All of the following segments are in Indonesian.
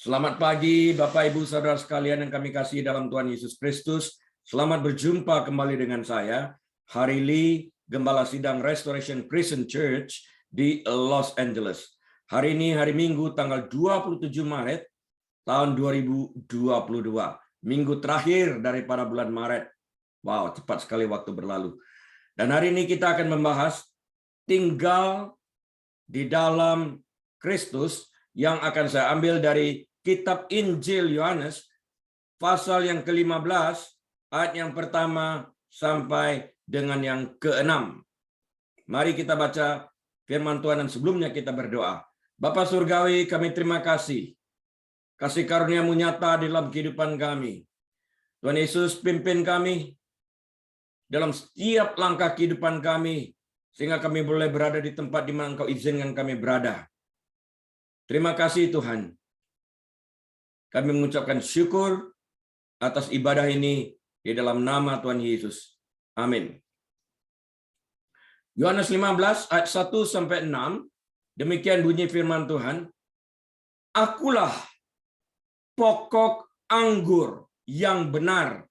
Selamat pagi Bapak Ibu Saudara sekalian yang kami kasih dalam Tuhan Yesus Kristus. Selamat berjumpa kembali dengan saya, Harry Lee, Gembala Sidang Restoration Christian Church di Los Angeles. Hari ini hari Minggu tanggal 27 Maret tahun 2022. Minggu terakhir daripada bulan Maret. Wow, cepat sekali waktu berlalu. Dan hari ini kita akan membahas tinggal di dalam Kristus yang akan saya ambil dari Kitab Injil Yohanes, pasal yang ke-15, ayat yang pertama sampai dengan yang ke-6. Mari kita baca firman Tuhan dan sebelumnya kita berdoa. Bapa Surgawi, kami terima kasih. Kasih karunia-Mu nyata dalam kehidupan kami. Tuhan Yesus, pimpin kami dalam setiap langkah kehidupan kami, sehingga kami boleh berada di tempat di mana Engkau izinkan kami berada. Terima kasih Tuhan. Kami mengucapkan syukur atas ibadah ini di dalam nama Tuhan Yesus. Amin. Yohanes 15 ayat 1 sampai 6, demikian bunyi firman Tuhan. Akulah pokok anggur yang benar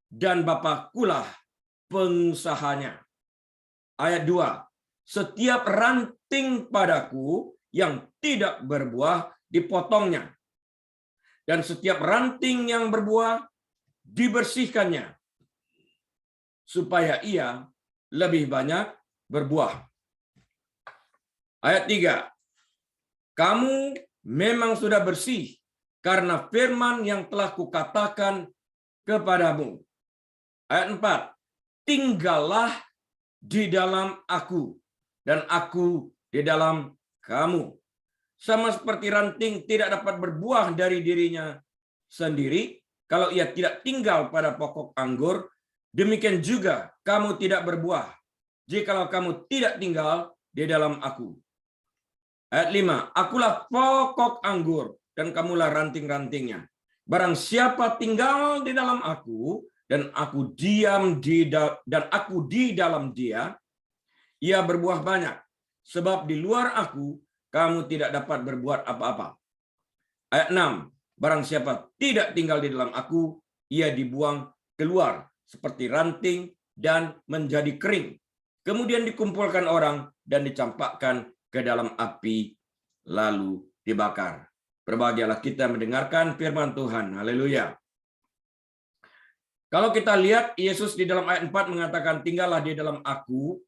dan Bapakulah pengusahanya. Ayat 2. Setiap ranting padaku yang tidak berbuah dipotongnya. Dan setiap ranting yang berbuah dibersihkannya, supaya ia lebih banyak berbuah. Ayat 3. Kamu memang sudah bersih karena firman yang telah kukatakan kepadamu. Ayat 4. Tinggallah di dalam aku, dan aku di dalam kamu. Sama seperti ranting tidak dapat berbuah dari dirinya sendiri kalau ia tidak tinggal pada pokok anggur, demikian juga kamu tidak berbuah jikalau kamu tidak tinggal di dalam aku. Ayat 5. Akulah pokok anggur dan kamulah ranting-rantingnya. Barang siapa tinggal di dalam aku dan aku di dalam dia, ia berbuah banyak. Sebab di luar aku kamu tidak dapat berbuat apa-apa. Ayat 6. Barang siapa tidak tinggal di dalam aku, ia dibuang keluar seperti ranting dan menjadi kering. Kemudian dikumpulkan orang dan dicampakkan ke dalam api, lalu dibakar. Berbahagialah kita mendengarkan firman Tuhan. Haleluya. Kalau kita lihat, Yesus di dalam ayat 4 mengatakan, tinggallah di dalam aku.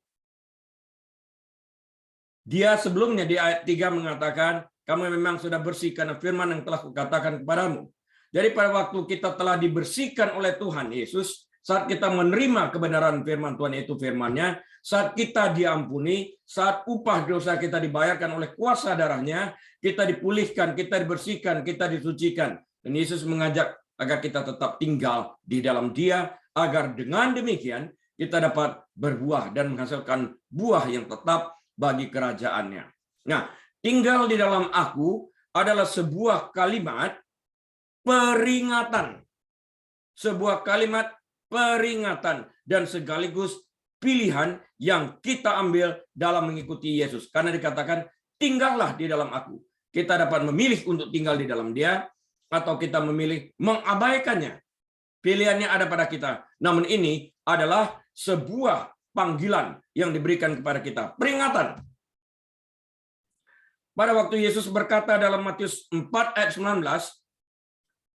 Dia sebelumnya di ayat 3 mengatakan, kamu memang sudah bersih karena firman yang telah kukatakan kepadamu. Jadi pada waktu kita telah dibersihkan oleh Tuhan Yesus, saat kita menerima kebenaran firman Tuhan, yaitu firman-Nya, saat kita diampuni, saat upah dosa kita dibayarkan oleh kuasa darahnya, kita dipulihkan, kita dibersihkan, kita disucikan. Dan Yesus mengajak agar kita tetap tinggal di dalam Dia, agar dengan demikian kita dapat berbuah dan menghasilkan buah yang tetap bagi kerajaannya. Nah, tinggal di dalam aku adalah sebuah kalimat peringatan. Sebuah kalimat peringatan dan sekaligus pilihan yang kita ambil dalam mengikuti Yesus. Karena dikatakan, tinggallah di dalam aku. Kita dapat memilih untuk tinggal di dalam Dia, atau kita memilih mengabaikannya. Pilihannya ada pada kita. Namun ini adalah sebuah panggilan yang diberikan kepada kita. Peringatan. Pada waktu Yesus berkata dalam Matius 4 ayat 19,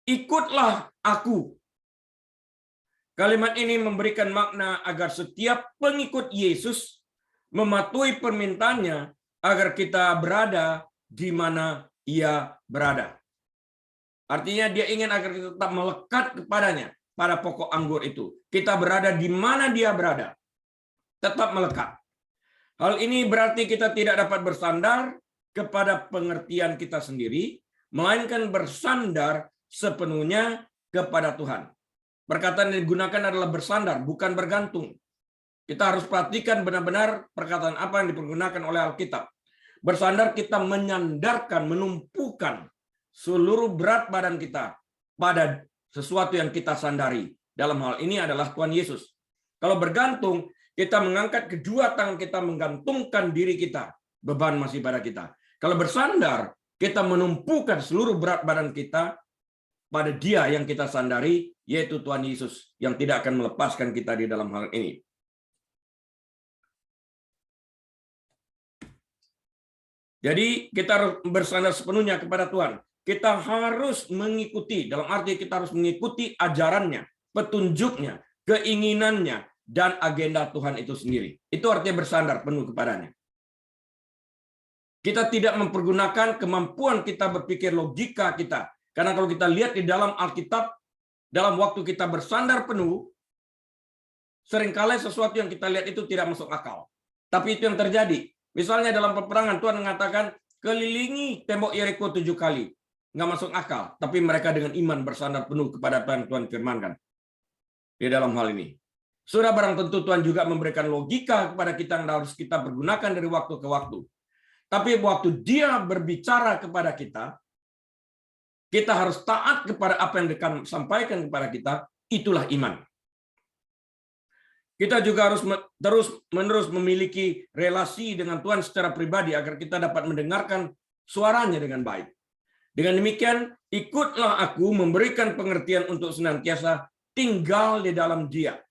ikutlah aku. Kalimat ini memberikan makna agar setiap pengikut Yesus mematuhi permintaannya agar kita berada di mana Ia berada. Artinya dia ingin agar kita tetap melekat kepadanya pada pokok anggur itu. Kita berada di mana Dia berada. Tetap melekat. Hal ini berarti kita tidak dapat bersandar kepada pengertian kita sendiri, melainkan bersandar sepenuhnya kepada Tuhan. Perkataan yang digunakan adalah bersandar, bukan bergantung. Kita harus perhatikan benar-benar perkataan apa yang dipergunakan oleh Alkitab. Bersandar, kita menyandarkan, menumpukan seluruh berat badan kita pada sesuatu yang kita sandari. Dalam hal ini adalah Tuhan Yesus. Kalau bergantung, kita mengangkat kedua tangan kita, menggantungkan diri kita. Beban masih pada kita. Kalau bersandar, kita menumpukan seluruh berat badan kita pada Dia yang kita sandari, yaitu Tuhan Yesus, yang tidak akan melepaskan kita di dalam hal ini. Jadi kita harus bersandar sepenuhnya kepada Tuhan. Kita harus mengikuti, dalam arti kita harus mengikuti ajarannya, petunjuknya, keinginannya, dan agenda Tuhan itu sendiri. Itu artinya bersandar penuh kepadanya. Kita tidak mempergunakan kemampuan kita berpikir logika kita. Karena kalau kita lihat di dalam Alkitab, dalam waktu kita bersandar penuh, seringkali sesuatu yang kita lihat itu tidak masuk akal. Tapi itu yang terjadi. Misalnya dalam peperangan, Tuhan mengatakan, kelilingi tembok Yeriko 7 kali. Nggak masuk akal. Tapi mereka dengan iman bersandar penuh kepada apa yang Tuhan firmankan. Di dalam hal ini. Sudah barang tentu Tuhan juga memberikan logika kepada kita yang harus kita pergunakan dari waktu ke waktu. Tapi waktu Dia berbicara kepada kita harus taat kepada apa yang Dia sampaikan kepada kita, itulah iman. Kita juga harus terus-menerus memiliki relasi dengan Tuhan secara pribadi agar kita dapat mendengarkan suaranya dengan baik. Dengan demikian, ikutlah aku memberikan pengertian untuk senantiasa tinggal di dalam Dia.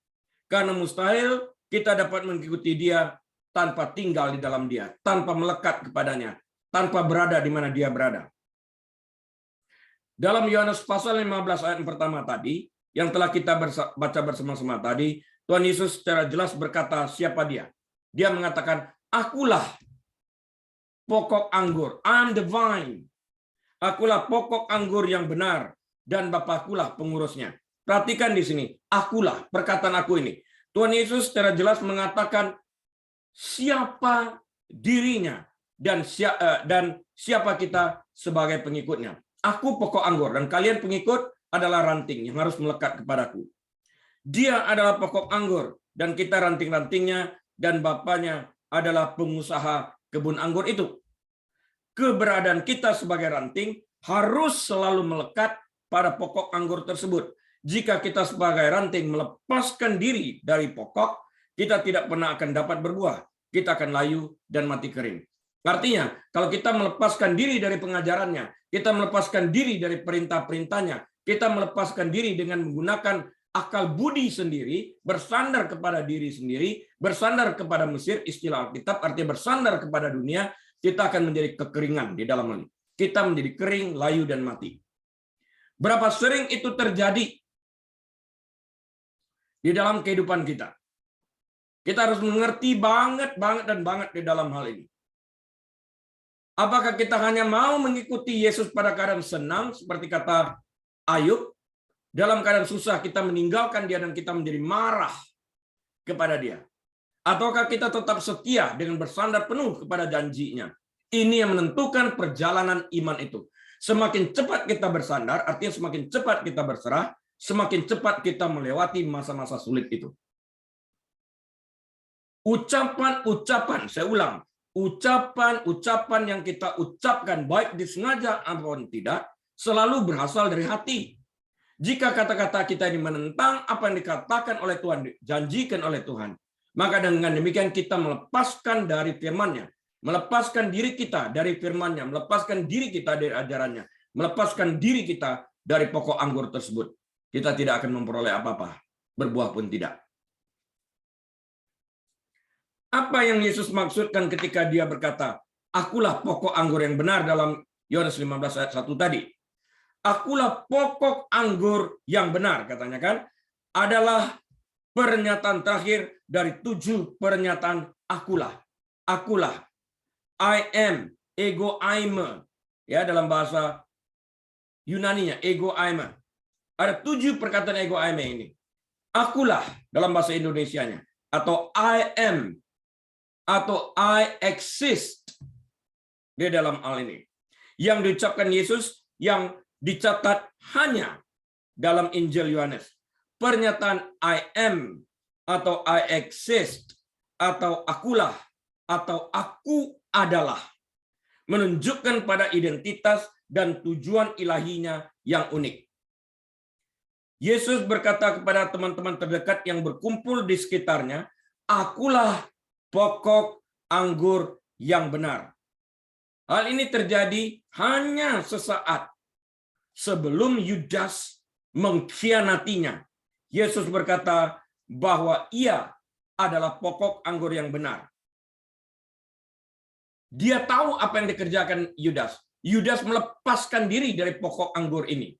Karena mustahil kita dapat mengikuti Dia tanpa tinggal di dalam Dia, tanpa melekat kepadanya, tanpa berada di mana Dia berada. Dalam Yohanes pasal 15 ayat yang pertama tadi, yang telah kita baca bersama-sama tadi, Tuhan Yesus secara jelas berkata siapa Dia. Dia mengatakan, akulah pokok anggur, I'm the vine. Akulah pokok anggur yang benar, dan Bapakulah pengurusnya. Perhatikan di sini, akulah, perkataan aku ini. Tuhan Yesus secara jelas mengatakan siapa dirinya dan siapa kita sebagai pengikutnya. Aku pokok anggur dan kalian pengikut adalah ranting yang harus melekat kepadaku. Dia adalah pokok anggur dan kita ranting-rantingnya, dan Bapaknya adalah pengusaha kebun anggur itu. Keberadaan kita sebagai ranting harus selalu melekat pada pokok anggur tersebut. Jika kita sebagai ranting melepaskan diri dari pokok, kita tidak pernah akan dapat berbuah. Kita akan layu dan mati kering. Artinya, kalau kita melepaskan diri dari pengajarannya, kita melepaskan diri dari perintah-perintahnya, kita melepaskan diri dengan menggunakan akal budi sendiri, bersandar kepada diri sendiri, bersandar kepada Mesir, istilah Alkitab, artinya bersandar kepada dunia, kita akan menjadi kekeringan di dalam ini. Kita menjadi kering, layu, dan mati. Berapa sering itu terjadi di dalam kehidupan kita? Kita harus mengerti banget di dalam hal ini. Apakah kita hanya mau mengikuti Yesus pada keadaan senang, seperti kata Ayub, dalam keadaan susah kita meninggalkan Dia dan kita menjadi marah kepada Dia? Ataukah kita tetap setia dengan bersandar penuh kepada janji-Nya? Ini yang menentukan perjalanan iman itu. Semakin cepat kita bersandar, artinya semakin cepat kita berserah, semakin cepat kita melewati masa-masa sulit itu. Ucapan-ucapan, saya ulang, ucapan-ucapan yang kita ucapkan baik disengaja ataupun tidak selalu berasal dari hati. Jika kata-kata kita ini menentang apa yang dikatakan oleh Tuhan, janjikan oleh Tuhan, maka dengan demikian kita melepaskan dari firman-Nya, melepaskan diri kita dari firman-Nya, melepaskan diri kita dari ajarannya, melepaskan diri kita dari pokok anggur tersebut. Kita tidak akan memperoleh apa-apa, berbuah pun tidak. Apa yang Yesus maksudkan ketika Dia berkata, akulah pokok anggur yang benar dalam Yohanes 15 ayat 1 tadi. Akulah pokok anggur yang benar, katanya kan, adalah pernyataan terakhir dari 7 pernyataan akulah. Akulah. I am, ego aime. Ya, dalam bahasa Yunani-nya, ego aime. Ada 7 perkataan ego aime ini. Akulah dalam bahasa Indonesianya, atau I am, atau I exist di dalam hal ini. Yang diucapkan Yesus yang dicatat hanya dalam Injil Yohanes. Pernyataan I am, atau I exist, atau akulah, atau aku adalah, menunjukkan pada identitas dan tujuan ilahinya yang unik. Yesus berkata kepada teman-teman terdekat yang berkumpul di sekitarnya, akulah pokok anggur yang benar. Hal ini terjadi hanya sesaat sebelum Yudas mengkhianatinya. Yesus berkata bahwa ia adalah pokok anggur yang benar. Dia tahu apa yang dikerjakan Yudas. Yudas melepaskan diri dari pokok anggur ini.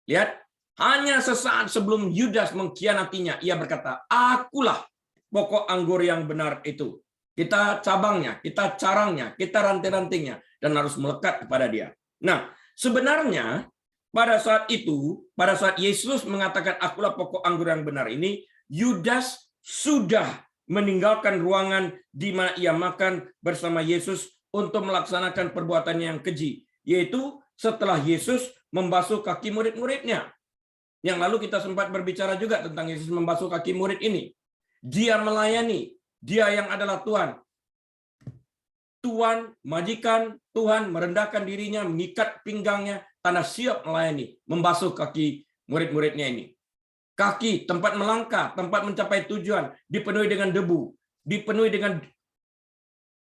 Lihat, hanya sesaat sebelum Yudas mengkhianatinya, ia berkata, akulah pokok anggur yang benar itu. Kita cabangnya, kita carangnya, kita ranting-rantingnya, dan harus melekat kepada dia. Nah, sebenarnya pada saat itu, pada saat Yesus mengatakan akulah pokok anggur yang benar ini, Yudas sudah meninggalkan ruangan di mana ia makan bersama Yesus untuk melaksanakan perbuatannya yang keji, yaitu setelah Yesus membasuh kaki murid-muridnya. Yang lalu kita sempat berbicara juga tentang Yesus membasuh kaki murid ini. Dia melayani, dia yang adalah Tuhan. Tuhan, majikan, Tuhan merendahkan dirinya, mengikat pinggangnya, tanda siap melayani, membasuh kaki murid-muridnya ini. Kaki, tempat melangkah, tempat mencapai tujuan, dipenuhi dengan debu, dipenuhi dengan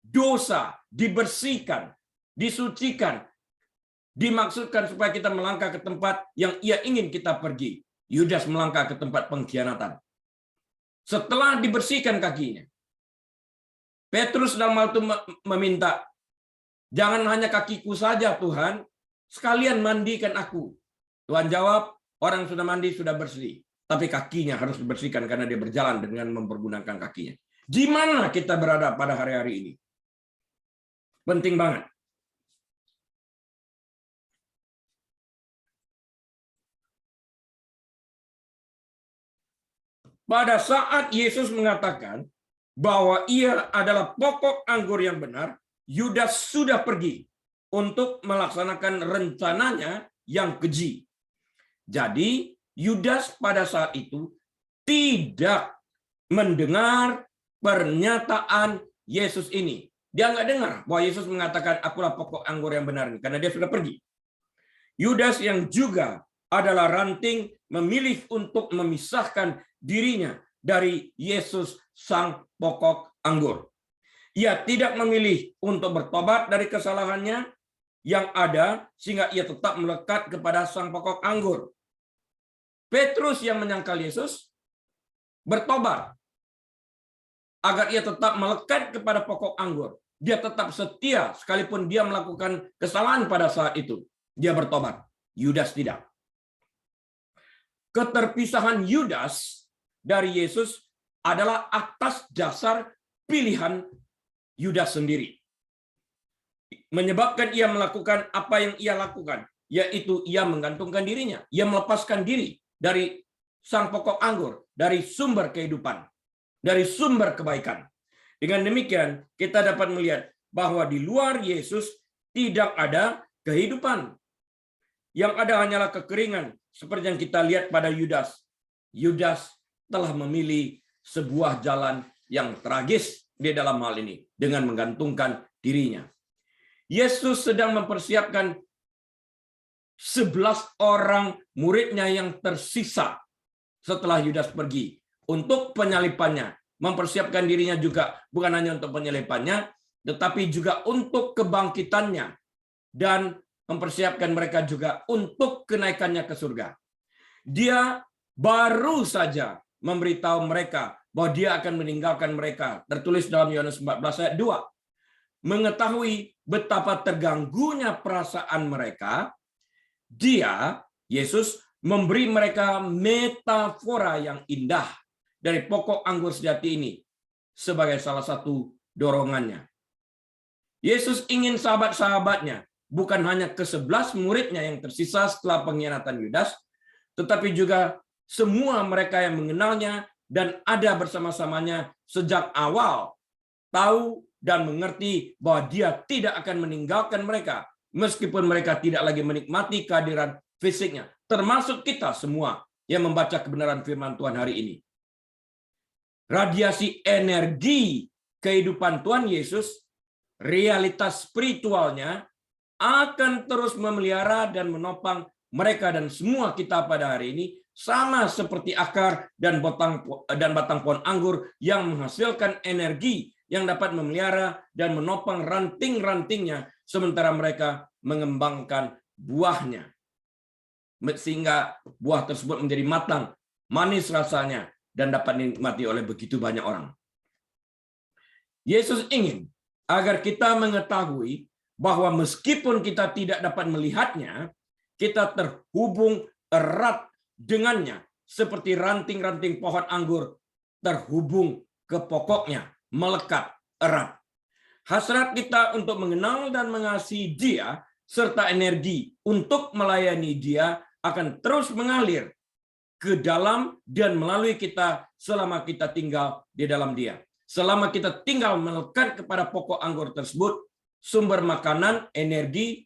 dosa, dibersihkan, disucikan, dimaksudkan supaya kita melangkah ke tempat yang ia ingin kita pergi. Yudas melangkah ke tempat pengkhianatan. Setelah dibersihkan kakinya, Petrus dalam hal itu meminta, jangan hanya kakiku saja Tuhan, sekalian mandikan aku. Tuhan jawab, orang sudah mandi sudah bersih, tapi kakinya harus dibersihkan karena dia berjalan dengan mempergunakan kakinya. Di mana kita berada pada hari-hari ini? Penting banget. Pada saat Yesus mengatakan bahwa ia adalah pokok anggur yang benar, Yudas sudah pergi untuk melaksanakan rencananya yang keji. Jadi, Yudas pada saat itu tidak mendengar pernyataan Yesus ini. Dia nggak dengar bahwa Yesus mengatakan, akulah pokok anggur yang benar ini, karena dia sudah pergi. Yudas yang juga adalah ranting memilih untuk memisahkan dirinya dari Yesus sang pokok anggur. Ia tidak memilih untuk bertobat dari kesalahannya yang ada sehingga ia tetap melekat kepada sang pokok anggur. Petrus yang menyangkal Yesus bertobat agar ia tetap melekat kepada pokok anggur. Dia tetap setia sekalipun dia melakukan kesalahan pada saat itu. Dia bertobat. Yudas tidak. Keterpisahan Yudas dari Yesus adalah atas dasar pilihan Yudas sendiri. Menyebabkan ia melakukan apa yang ia lakukan, yaitu ia menggantungkan dirinya, ia melepaskan diri dari sang pokok anggur, dari sumber kehidupan, dari sumber kebaikan. Dengan demikian, kita dapat melihat bahwa di luar Yesus tidak ada kehidupan. Yang ada hanyalah kekeringan, seperti yang kita lihat pada Yudas. Yudas telah memilih sebuah jalan yang tragis di dalam hal ini dengan menggantungkan dirinya. Yesus sedang mempersiapkan 11 orang muridnya yang tersisa setelah Yudas pergi untuk penyalipannya, mempersiapkan dirinya juga bukan hanya untuk penyalipannya, tetapi juga untuk kebangkitannya dan mempersiapkan mereka juga untuk kenaikannya ke surga. Dia baru saja memberitahu mereka bahwa dia akan meninggalkan mereka. Tertulis dalam Yohanes 14 ayat 2. Mengetahui betapa terganggunya perasaan mereka, Yesus memberi mereka metafora yang indah dari pokok anggur sejati ini sebagai salah satu dorongannya. Yesus ingin sahabat-sahabatnya, bukan hanya ke-11 muridnya yang tersisa setelah pengkhianatan Yudas, tetapi juga semua mereka yang mengenalnya dan ada bersama-samanya sejak awal, tahu dan mengerti bahwa dia tidak akan meninggalkan mereka, meskipun mereka tidak lagi menikmati kehadiran fisiknya, termasuk kita semua yang membaca kebenaran firman Tuhan hari ini. Radiasi energi kehidupan Tuhan Yesus, realitas spiritualnya, akan terus memelihara dan menopang mereka dan semua kita pada hari ini, sama seperti akar dan batang pohon anggur yang menghasilkan energi yang dapat memelihara dan menopang ranting-rantingnya sementara mereka mengembangkan buahnya. Sehingga buah tersebut menjadi matang, manis rasanya, dan dapat dinikmati oleh begitu banyak orang. Yesus ingin agar kita mengetahui bahwa meskipun kita tidak dapat melihatnya, kita terhubung erat dengannya, seperti ranting-ranting pohon anggur terhubung ke pokoknya, melekat erat. Hasrat kita untuk mengenal dan mengasihi Dia serta energi untuk melayani Dia akan terus mengalir ke dalam dan melalui kita selama kita tinggal di dalam Dia. Selama kita tinggal melekat kepada pokok anggur tersebut, sumber makanan, energi,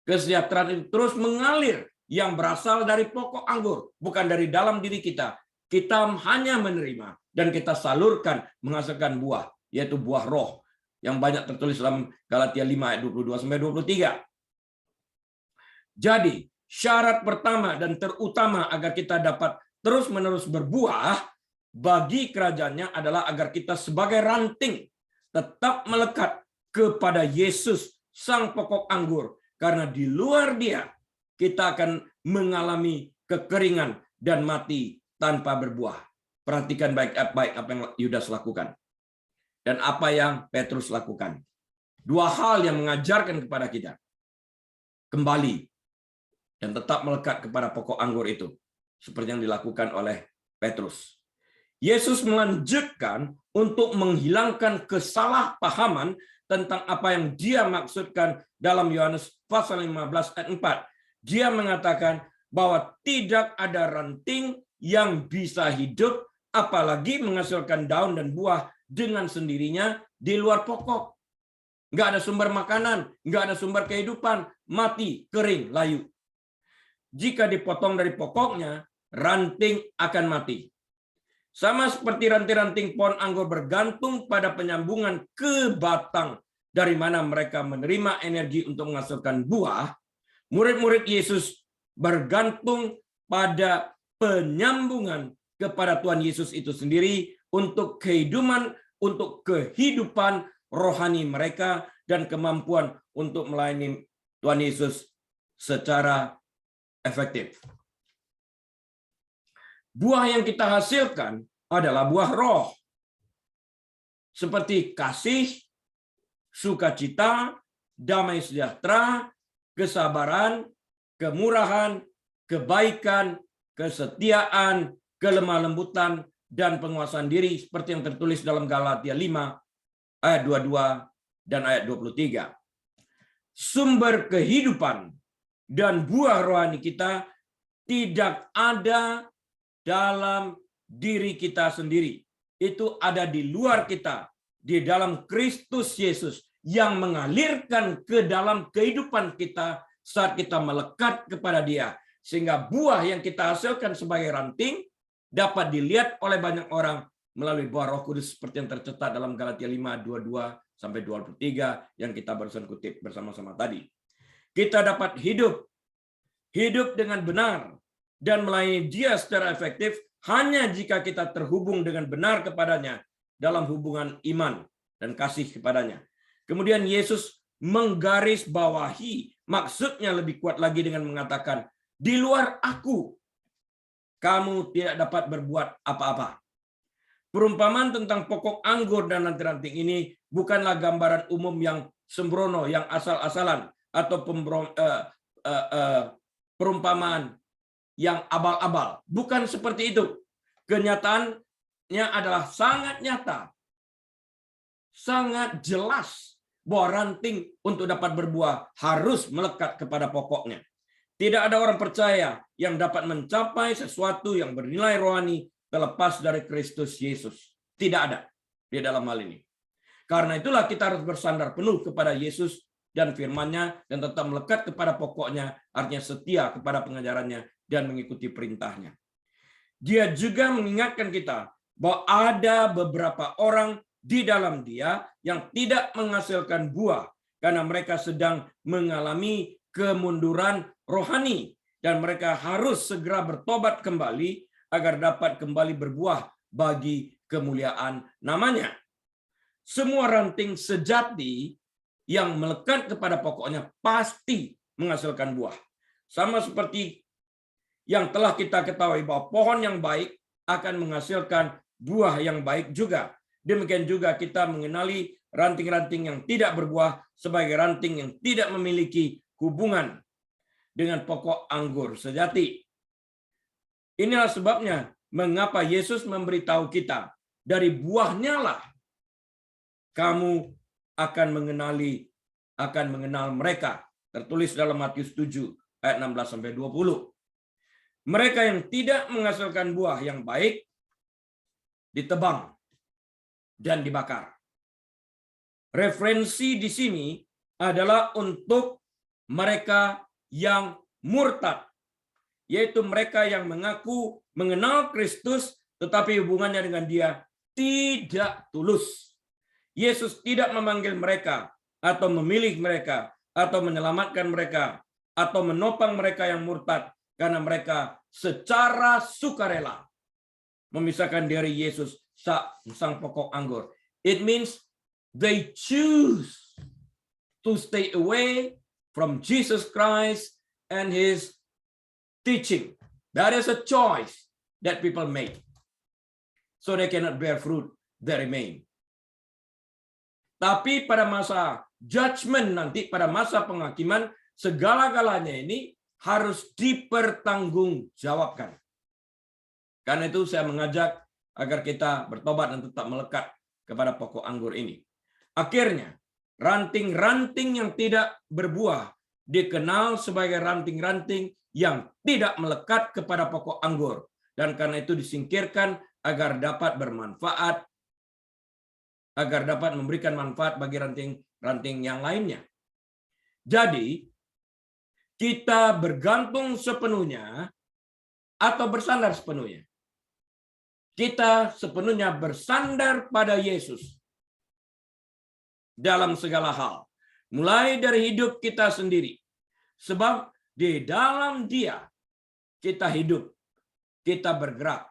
kesejahteraan itu terus mengalir yang berasal dari pokok anggur, bukan dari dalam diri kita. Kita hanya menerima dan kita salurkan menghasilkan buah, yaitu buah roh yang banyak tertulis dalam Galatia 5 ayat 22-23. Jadi, syarat pertama dan terutama agar kita dapat terus-menerus berbuah bagi kerajaannya adalah agar kita sebagai ranting tetap melekat kepada Yesus, sang pokok anggur. Karena di luar Dia, kita akan mengalami kekeringan dan mati tanpa berbuah. Perhatikan baik-baik apa yang Yudas lakukan. Dan apa yang Petrus lakukan. Dua hal yang mengajarkan kepada kita. Kembali dan tetap melekat kepada pokok anggur itu. Seperti yang dilakukan oleh Petrus. Yesus melanjutkan untuk menghilangkan kesalahpahaman tentang apa yang Dia maksudkan dalam Yohanes pasal 15 ayat 4. Dia mengatakan bahwa tidak ada ranting yang bisa hidup, apalagi menghasilkan daun dan buah dengan sendirinya di luar pokok. Nggak ada sumber makanan, nggak ada sumber kehidupan, mati, kering, layu. Jika dipotong dari pokoknya, ranting akan mati. Sama seperti ranting-ranting pohon anggur bergantung pada penyambungan ke batang dari mana mereka menerima energi untuk menghasilkan buah, murid-murid Yesus bergantung pada penyambungan kepada Tuhan Yesus itu sendiri untuk kehidupan rohani mereka dan kemampuan untuk melayani Tuhan Yesus secara efektif. Buah yang kita hasilkan adalah buah roh. Seperti kasih, sukacita, damai sejahtera, kesabaran, kemurahan, kebaikan, kesetiaan, kelemah lembutan, dan penguasaan diri seperti yang tertulis dalam Galatia 5 ayat 22 dan ayat 23. Sumber kehidupan dan buah rohani kita tidak ada dalam diri kita sendiri. Itu ada di luar kita, di dalam Kristus Yesus yang mengalirkan ke dalam kehidupan kita saat kita melekat kepada Dia. Sehingga buah yang kita hasilkan sebagai ranting dapat dilihat oleh banyak orang melalui buah Roh Kudus seperti yang tercetak dalam Galatia 5:22-23 yang kita barusan kutip bersama-sama tadi. Kita dapat hidup dengan benar dan melayani Dia secara efektif hanya jika kita terhubung dengan benar kepadanya dalam hubungan iman dan kasih kepadanya. Kemudian Yesus menggarisbawahi maksudnya lebih kuat lagi dengan mengatakan, di luar aku, kamu tidak dapat berbuat apa-apa. Perumpamaan tentang pokok anggur dan ranting-ranting ini bukanlah gambaran umum yang sembrono, yang asal-asalan, atau perumpamaan yang abal-abal. Bukan seperti itu. Kenyataannya adalah sangat nyata. Sangat jelas bahwa ranting untuk dapat berbuah harus melekat kepada pokoknya. Tidak ada orang percaya yang dapat mencapai sesuatu yang bernilai rohani terlepas dari Kristus Yesus. Tidak ada di dalam hal ini. Karena itulah kita harus bersandar penuh kepada Yesus dan firman-Nya dan tetap melekat kepada pokoknya, artinya setia kepada pengajarannya dan mengikuti perintahnya. Dia juga mengingatkan kita bahwa ada beberapa orang di dalam Dia yang tidak menghasilkan buah karena mereka sedang mengalami kemunduran rohani dan mereka harus segera bertobat kembali agar dapat kembali berbuah bagi kemuliaan namanya. semua ranting sejati yang melekat kepada pokoknya pasti menghasilkan buah. Sama seperti yang telah kita ketahui bahwa pohon yang baik akan menghasilkan buah yang baik juga. Demikian juga kita mengenali ranting-ranting yang tidak berbuah sebagai ranting yang tidak memiliki hubungan dengan pokok anggur sejati. Inilah sebabnya mengapa Yesus memberitahu kita, dari buahnya lah kamu akan mengenal mereka. Tertulis dalam Matius 7 ayat 16-20. Mereka yang tidak menghasilkan buah yang baik ditebang dan dibakar. Referensi di sini adalah untuk mereka yang murtad, yaitu mereka yang mengaku mengenal Kristus tetapi hubungannya dengan Dia tidak tulus. Yesus tidak memanggil mereka atau memilih mereka atau menyelamatkan mereka atau menopang mereka yang murtad karena mereka secara sukarela memisahkan dari Yesus sang pokok anggur. It means they choose to stay away from Jesus Christ and His teaching. That is a choice that people make. So they cannot bear fruit, they remain. Tapi pada masa judgment nanti, pada masa penghakiman, segala-galanya ini harus dipertanggungjawabkan. Karena itu saya mengajak agar kita bertobat dan tetap melekat kepada pokok anggur ini. Akhirnya, ranting-ranting yang tidak berbuah dikenal sebagai ranting-ranting yang tidak melekat kepada pokok anggur. Dan karena itu disingkirkan agar dapat bermanfaat, agar dapat memberikan manfaat bagi ranting-ranting yang lainnya. Jadi, kita bergantung sepenuhnya atau bersandar sepenuhnya. Kita sepenuhnya bersandar pada Yesus dalam segala hal. Mulai dari hidup kita sendiri. Sebab di dalam Dia kita hidup, kita bergerak,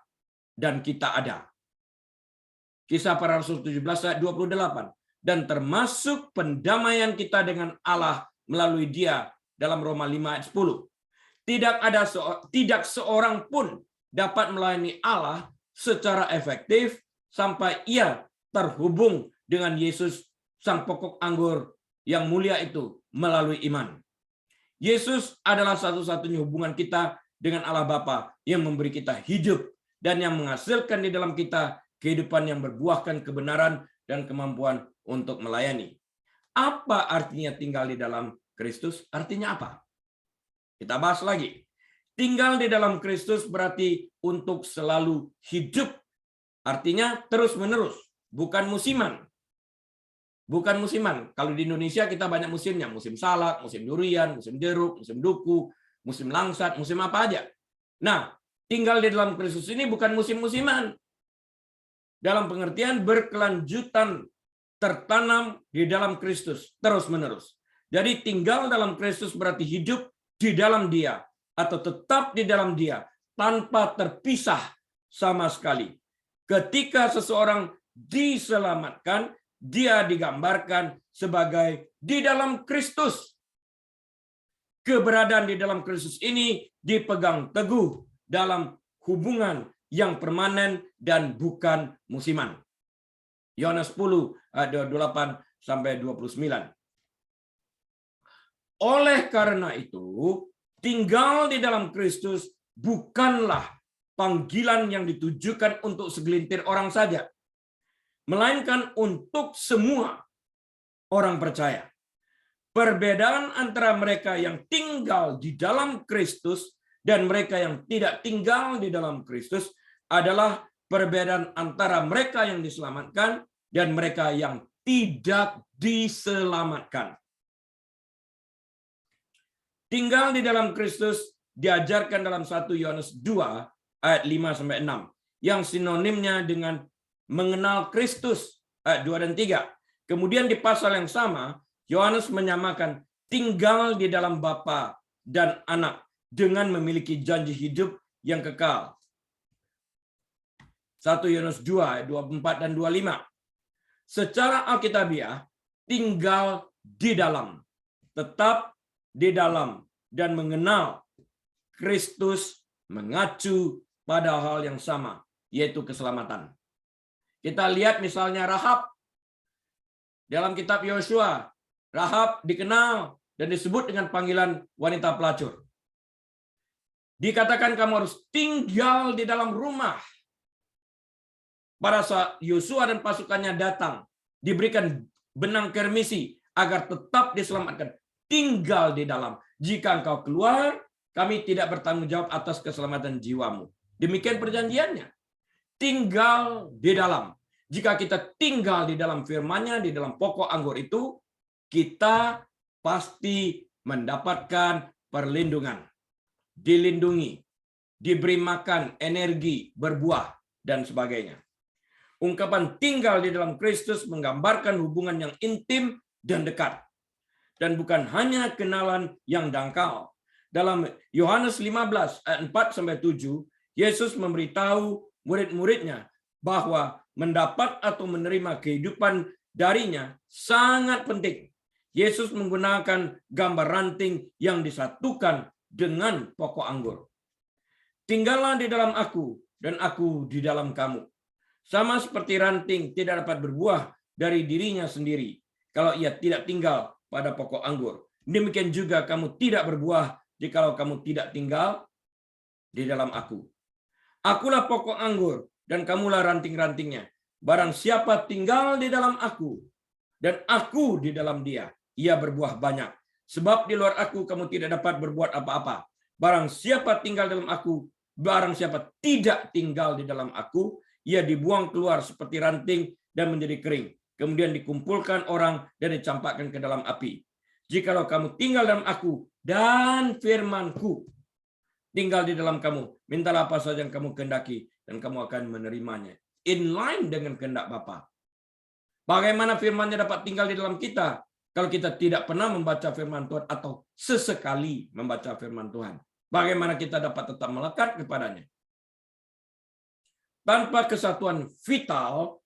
dan kita ada. Kisah Para Rasul 17 ayat 28. Dan termasuk pendamaian kita dengan Allah melalui Dia dalam Roma 5 ayat 10. Tidak seorang pun dapat melayani Allah secara efektif sampai ia terhubung dengan Yesus sang pokok anggur yang mulia itu melalui iman. Yesus adalah satu-satunya hubungan kita dengan Allah Bapa yang memberi kita hidup dan yang menghasilkan di dalam kita kehidupan yang berbuahkan kebenaran dan kemampuan untuk melayani. Apa artinya tinggal di dalam Kristus? Artinya apa? Kita bahas lagi. Tinggal di dalam Kristus berarti untuk selalu hidup. Artinya terus-menerus, bukan musiman. Bukan musiman. Kalau di Indonesia kita banyak musimnya. Musim salak, musim durian, musim jeruk, musim duku, musim langsat, musim apa aja. Nah, tinggal di dalam Kristus ini bukan musim-musiman. Dalam pengertian berkelanjutan, tertanam di dalam Kristus terus-menerus. Jadi tinggal dalam Kristus berarti hidup di dalam Dia atau tetap di dalam Dia tanpa terpisah sama sekali. Ketika seseorang diselamatkan, dia digambarkan sebagai di dalam Kristus. Keberadaan di dalam Kristus ini dipegang teguh dalam hubungan yang permanen dan bukan musiman. Yohanes 10 ayat 28 sampai 29. Oleh karena itu, tinggal di dalam Kristus bukanlah panggilan yang ditujukan untuk segelintir orang saja, melainkan untuk semua orang percaya. Perbedaan antara mereka yang tinggal di dalam Kristus dan mereka yang tidak tinggal di dalam Kristus adalah perbedaan antara mereka yang diselamatkan dan mereka yang tidak diselamatkan. Tinggal di dalam Kristus diajarkan dalam 1 Yohanes 2 ayat 5-6 yang sinonimnya dengan mengenal Kristus ayat 2 dan 3. Kemudian di pasal yang sama Yohanes menyamakan tinggal di dalam Bapa dan Anak dengan memiliki janji hidup yang kekal. 1 Yohanes 2 ayat 24 dan 25. secara alkitabiah tinggal di dalam, tetap di dalam, dan mengenal Kristus mengacu pada hal yang sama, yaitu keselamatan. Kita lihat misalnya Rahab dalam kitab Yosua. Rahab dikenal dan disebut dengan panggilan wanita pelacur. Dikatakan kamu harus tinggal di dalam rumah. Pada saat Yosua dan pasukannya datang, diberikan benang kermisi agar tetap diselamatkan. Tinggal di dalam. Jika engkau keluar, kami tidak bertanggung jawab atas keselamatan jiwamu. Demikian perjanjiannya. Tinggal di dalam. Jika kita tinggal di dalam firman-Nya, di dalam pokok anggur itu, kita pasti mendapatkan perlindungan, dilindungi, diberi makan, energi, berbuah, dan sebagainya. Ungkapan tinggal di dalam Kristus menggambarkan hubungan yang intim dan dekat. Dan bukan hanya kenalan yang dangkal. Dalam Yohanes 15 ayat 4-7, Yesus memberitahu murid-muridnya bahwa mendapat atau menerima kehidupan darinya sangat penting. Yesus menggunakan gambar ranting yang disatukan dengan pokok anggur. Tinggallah di dalam aku dan aku di dalam kamu. Sama seperti ranting tidak dapat berbuah dari dirinya sendiri kalau ia tidak tinggal pada pokok anggur. Demikian juga kamu tidak berbuah jikalau kamu tidak tinggal di dalam aku. Akulah pokok anggur dan kamulah ranting-rantingnya. Barang siapa tinggal di dalam aku dan aku di dalam dia, ia berbuah banyak. Sebab di luar aku kamu tidak dapat berbuat apa-apa. Barang siapa tinggal dalam aku, barang siapa tidak tinggal di dalam aku, ia dibuang keluar seperti ranting dan menjadi kering. Kemudian dikumpulkan orang dan dicampakkan ke dalam api. Jikalau kamu tinggal dalam aku dan firmanku tinggal di dalam kamu, mintalah apa saja yang kamu kehendaki dan kamu akan menerimanya. In line dengan kehendak Bapa. Bagaimana firman-Nya dapat tinggal di dalam kita kalau kita tidak pernah membaca firman Tuhan atau sesekali membaca firman Tuhan? Bagaimana kita dapat tetap melekat kepadanya? Tanpa kesatuan vital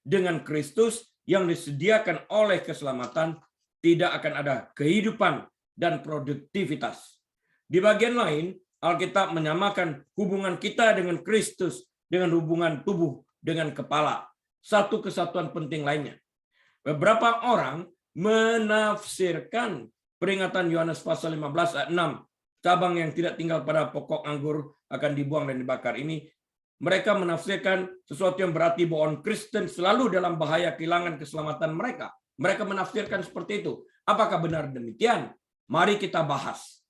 dengan Kristus yang disediakan oleh keselamatan, tidak akan ada kehidupan dan produktivitas. Di bagian lain, Alkitab menyamakan hubungan kita dengan Kristus dengan hubungan tubuh dengan kepala. Satu kesatuan penting lainnya. Beberapa orang menafsirkan peringatan Yohanes pasal 15 ayat 6, cabang yang tidak tinggal pada pokok anggur akan dibuang dan dibakar ini. Mereka menafsirkan sesuatu yang berarti bahwa orang Kristen selalu dalam bahaya kehilangan keselamatan mereka. Mereka menafsirkan seperti itu. Apakah benar demikian? Mari kita bahas.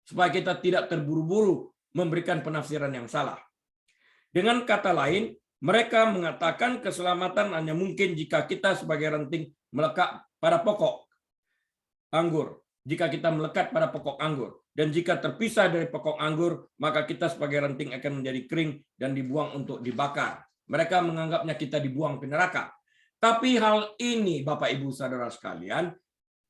Supaya kita tidak terburu-buru memberikan penafsiran yang salah. Dengan kata lain, mereka mengatakan keselamatan hanya mungkin jika kita sebagai ranting melekat pada pokok anggur. Jika kita melekat pada pokok anggur. Dan jika terpisah dari pokok anggur, maka kita sebagai ranting akan menjadi kering dan dibuang untuk dibakar. Mereka menganggapnya kita dibuang ke neraka. Tapi hal ini, Bapak Ibu Saudara sekalian,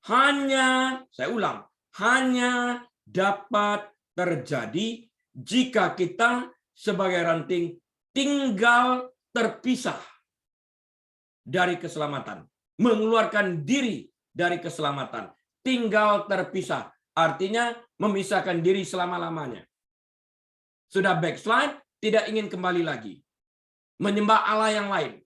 saya ulang, hanya dapat terjadi jika kita sebagai ranting tinggal terpisah dari keselamatan. Mengeluarkan diri dari keselamatan. Tinggal terpisah. Artinya memisahkan diri selama-lamanya. Sudah backslide, tidak ingin kembali lagi. Menyembah Allah yang lain.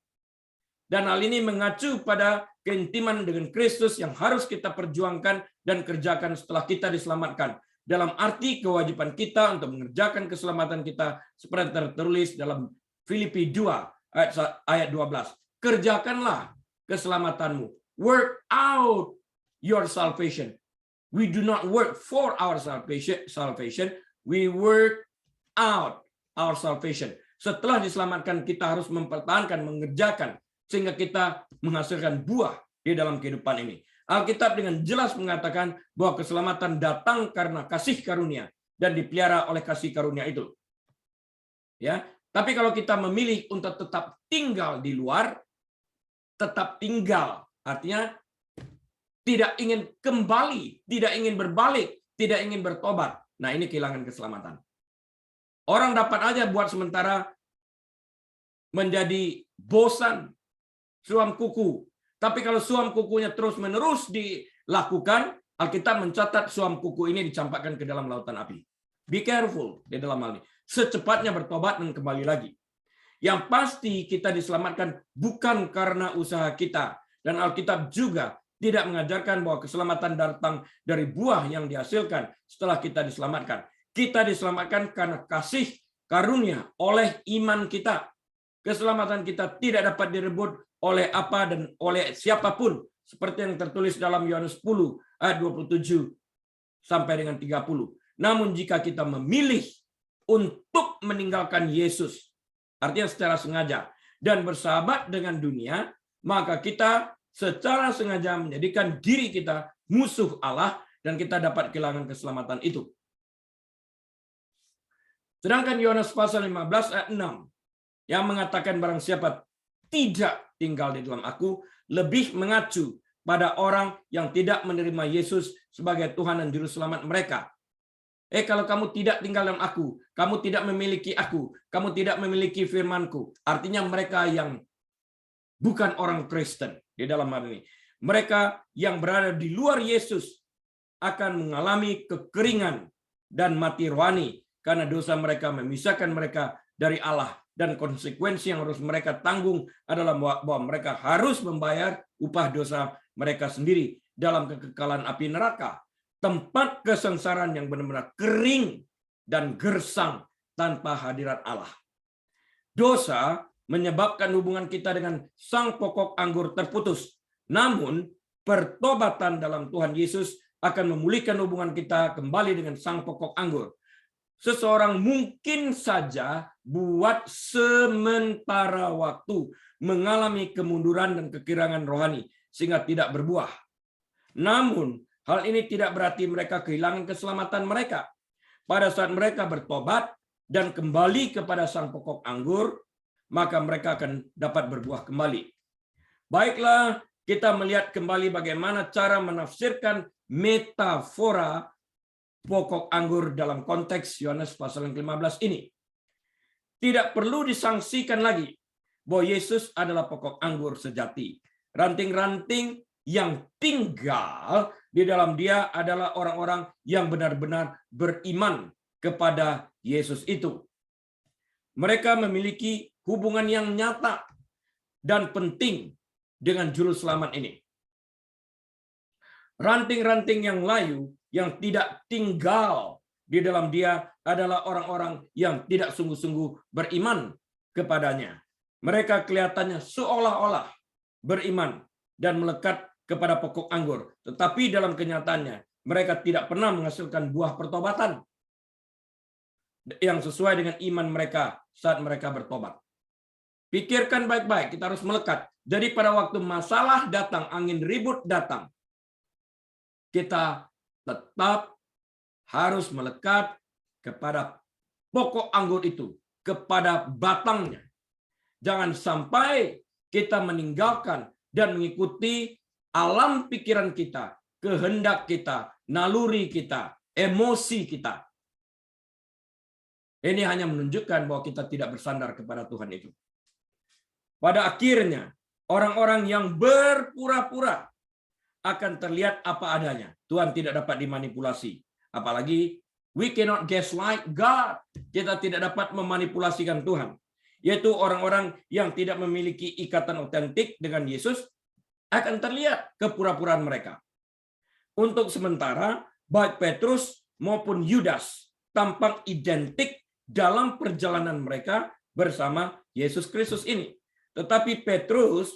Dan hal ini mengacu pada keintiman dengan Kristus yang harus kita perjuangkan dan kerjakan setelah kita diselamatkan. Dalam arti kewajiban kita untuk mengerjakan keselamatan kita seperti tertulis dalam Filipi 2 ayat 12. Kerjakanlah keselamatanmu. Work out your salvation. We do not work for our salvation. We work out our salvation. Setelah diselamatkan, kita harus mempertahankan, mengerjakan, sehingga kita menghasilkan buah di dalam kehidupan ini. Alkitab dengan jelas mengatakan bahwa keselamatan datang karena kasih karunia dan dipelihara oleh kasih karunia itu. Ya, tapi kalau kita memilih untuk tetap tinggal di luar, tetap tinggal, artinya tidak ingin kembali, tidak ingin berbalik, tidak ingin bertobat. Nah, ini kehilangan keselamatan. Orang dapat aja buat sementara menjadi bosan, suam kuku. Tapi kalau suam kukunya terus-menerus dilakukan, Alkitab mencatat suam kuku ini dicampakkan ke dalam lautan api. Be careful di dalam hal ini. Secepatnya bertobat dan kembali lagi. Yang pasti kita diselamatkan bukan karena usaha kita. Dan Alkitab juga tidak mengajarkan bahwa keselamatan datang dari buah yang dihasilkan setelah kita diselamatkan. Kita diselamatkan karena kasih karunia oleh iman kita. Keselamatan kita tidak dapat direbut oleh apa dan oleh siapapun, seperti yang tertulis dalam Yohanes 10 ayat 27 sampai dengan 30. Namun jika kita memilih untuk meninggalkan Yesus, artinya secara sengaja, dan bersahabat dengan dunia, maka kita secara sengaja menjadikan diri kita musuh Allah dan kita dapat kehilangan keselamatan itu. Sedangkan Yohanes pasal 15 ayat 6 yang mengatakan barang siapa tidak tinggal di dalam aku, lebih mengacu pada orang yang tidak menerima Yesus sebagai Tuhan dan Juru Selamat mereka. Kalau kamu tidak tinggal dalam aku, kamu tidak memiliki aku, kamu tidak memiliki firmanku. Artinya mereka yang bukan orang Kristen di dalam hal ini. Mereka yang berada di luar Yesus akan mengalami kekeringan dan mati rohani karena dosa mereka memisahkan mereka dari Allah. Dan konsekuensi yang harus mereka tanggung adalah bahwa mereka harus membayar upah dosa mereka sendiri dalam kekekalan api neraka. Tempat kesengsaraan yang benar-benar kering dan gersang tanpa hadirat Allah. Dosa menyebabkan hubungan kita dengan sang pokok anggur terputus. Namun, pertobatan dalam Tuhan Yesus akan memulihkan hubungan kita kembali dengan sang pokok anggur. Seseorang mungkin saja buat sementara waktu mengalami kemunduran dan kekirangan rohani sehingga tidak berbuah. Namun, hal ini tidak berarti mereka kehilangan keselamatan mereka. Pada saat mereka bertobat dan kembali kepada sang pokok anggur, maka mereka akan dapat berbuah kembali. Baiklah, kita melihat kembali bagaimana cara menafsirkan metafora pokok anggur dalam konteks Yohanes pasal yang ke-15 ini. Tidak perlu disangsikan lagi bahwa Yesus adalah pokok anggur sejati. Ranting-ranting yang tinggal di dalam dia adalah orang-orang yang benar-benar beriman kepada Yesus itu. Mereka memiliki hubungan yang nyata dan penting dengan Juru Selamat ini. Ranting-ranting yang layu yang tidak tinggal di dalam dia adalah orang-orang yang tidak sungguh-sungguh beriman kepadanya. Mereka kelihatannya seolah-olah beriman dan melekat kepada pokok anggur. Tetapi dalam kenyataannya, mereka tidak pernah menghasilkan buah pertobatan yang sesuai dengan iman mereka saat mereka bertobat. Pikirkan baik-baik, kita harus melekat. Jadi pada waktu masalah datang, angin ribut datang, kita tetap harus melekat kepada pokok anggur itu, kepada batangnya. Jangan sampai kita meninggalkan dan mengikuti alam pikiran kita, kehendak kita, naluri kita, emosi kita. Ini hanya menunjukkan bahwa kita tidak bersandar kepada Tuhan itu. Pada akhirnya, orang-orang yang berpura-pura akan terlihat apa adanya. Tuhan tidak dapat dimanipulasi. Apalagi, we cannot gaslight God. Kita tidak dapat memanipulasikan Tuhan. Yaitu orang-orang yang tidak memiliki ikatan otentik dengan Yesus akan terlihat kepura-puraan mereka. Untuk sementara, baik Petrus maupun Yudas tampak identik dalam perjalanan mereka bersama Yesus Kristus ini. Tetapi Petrus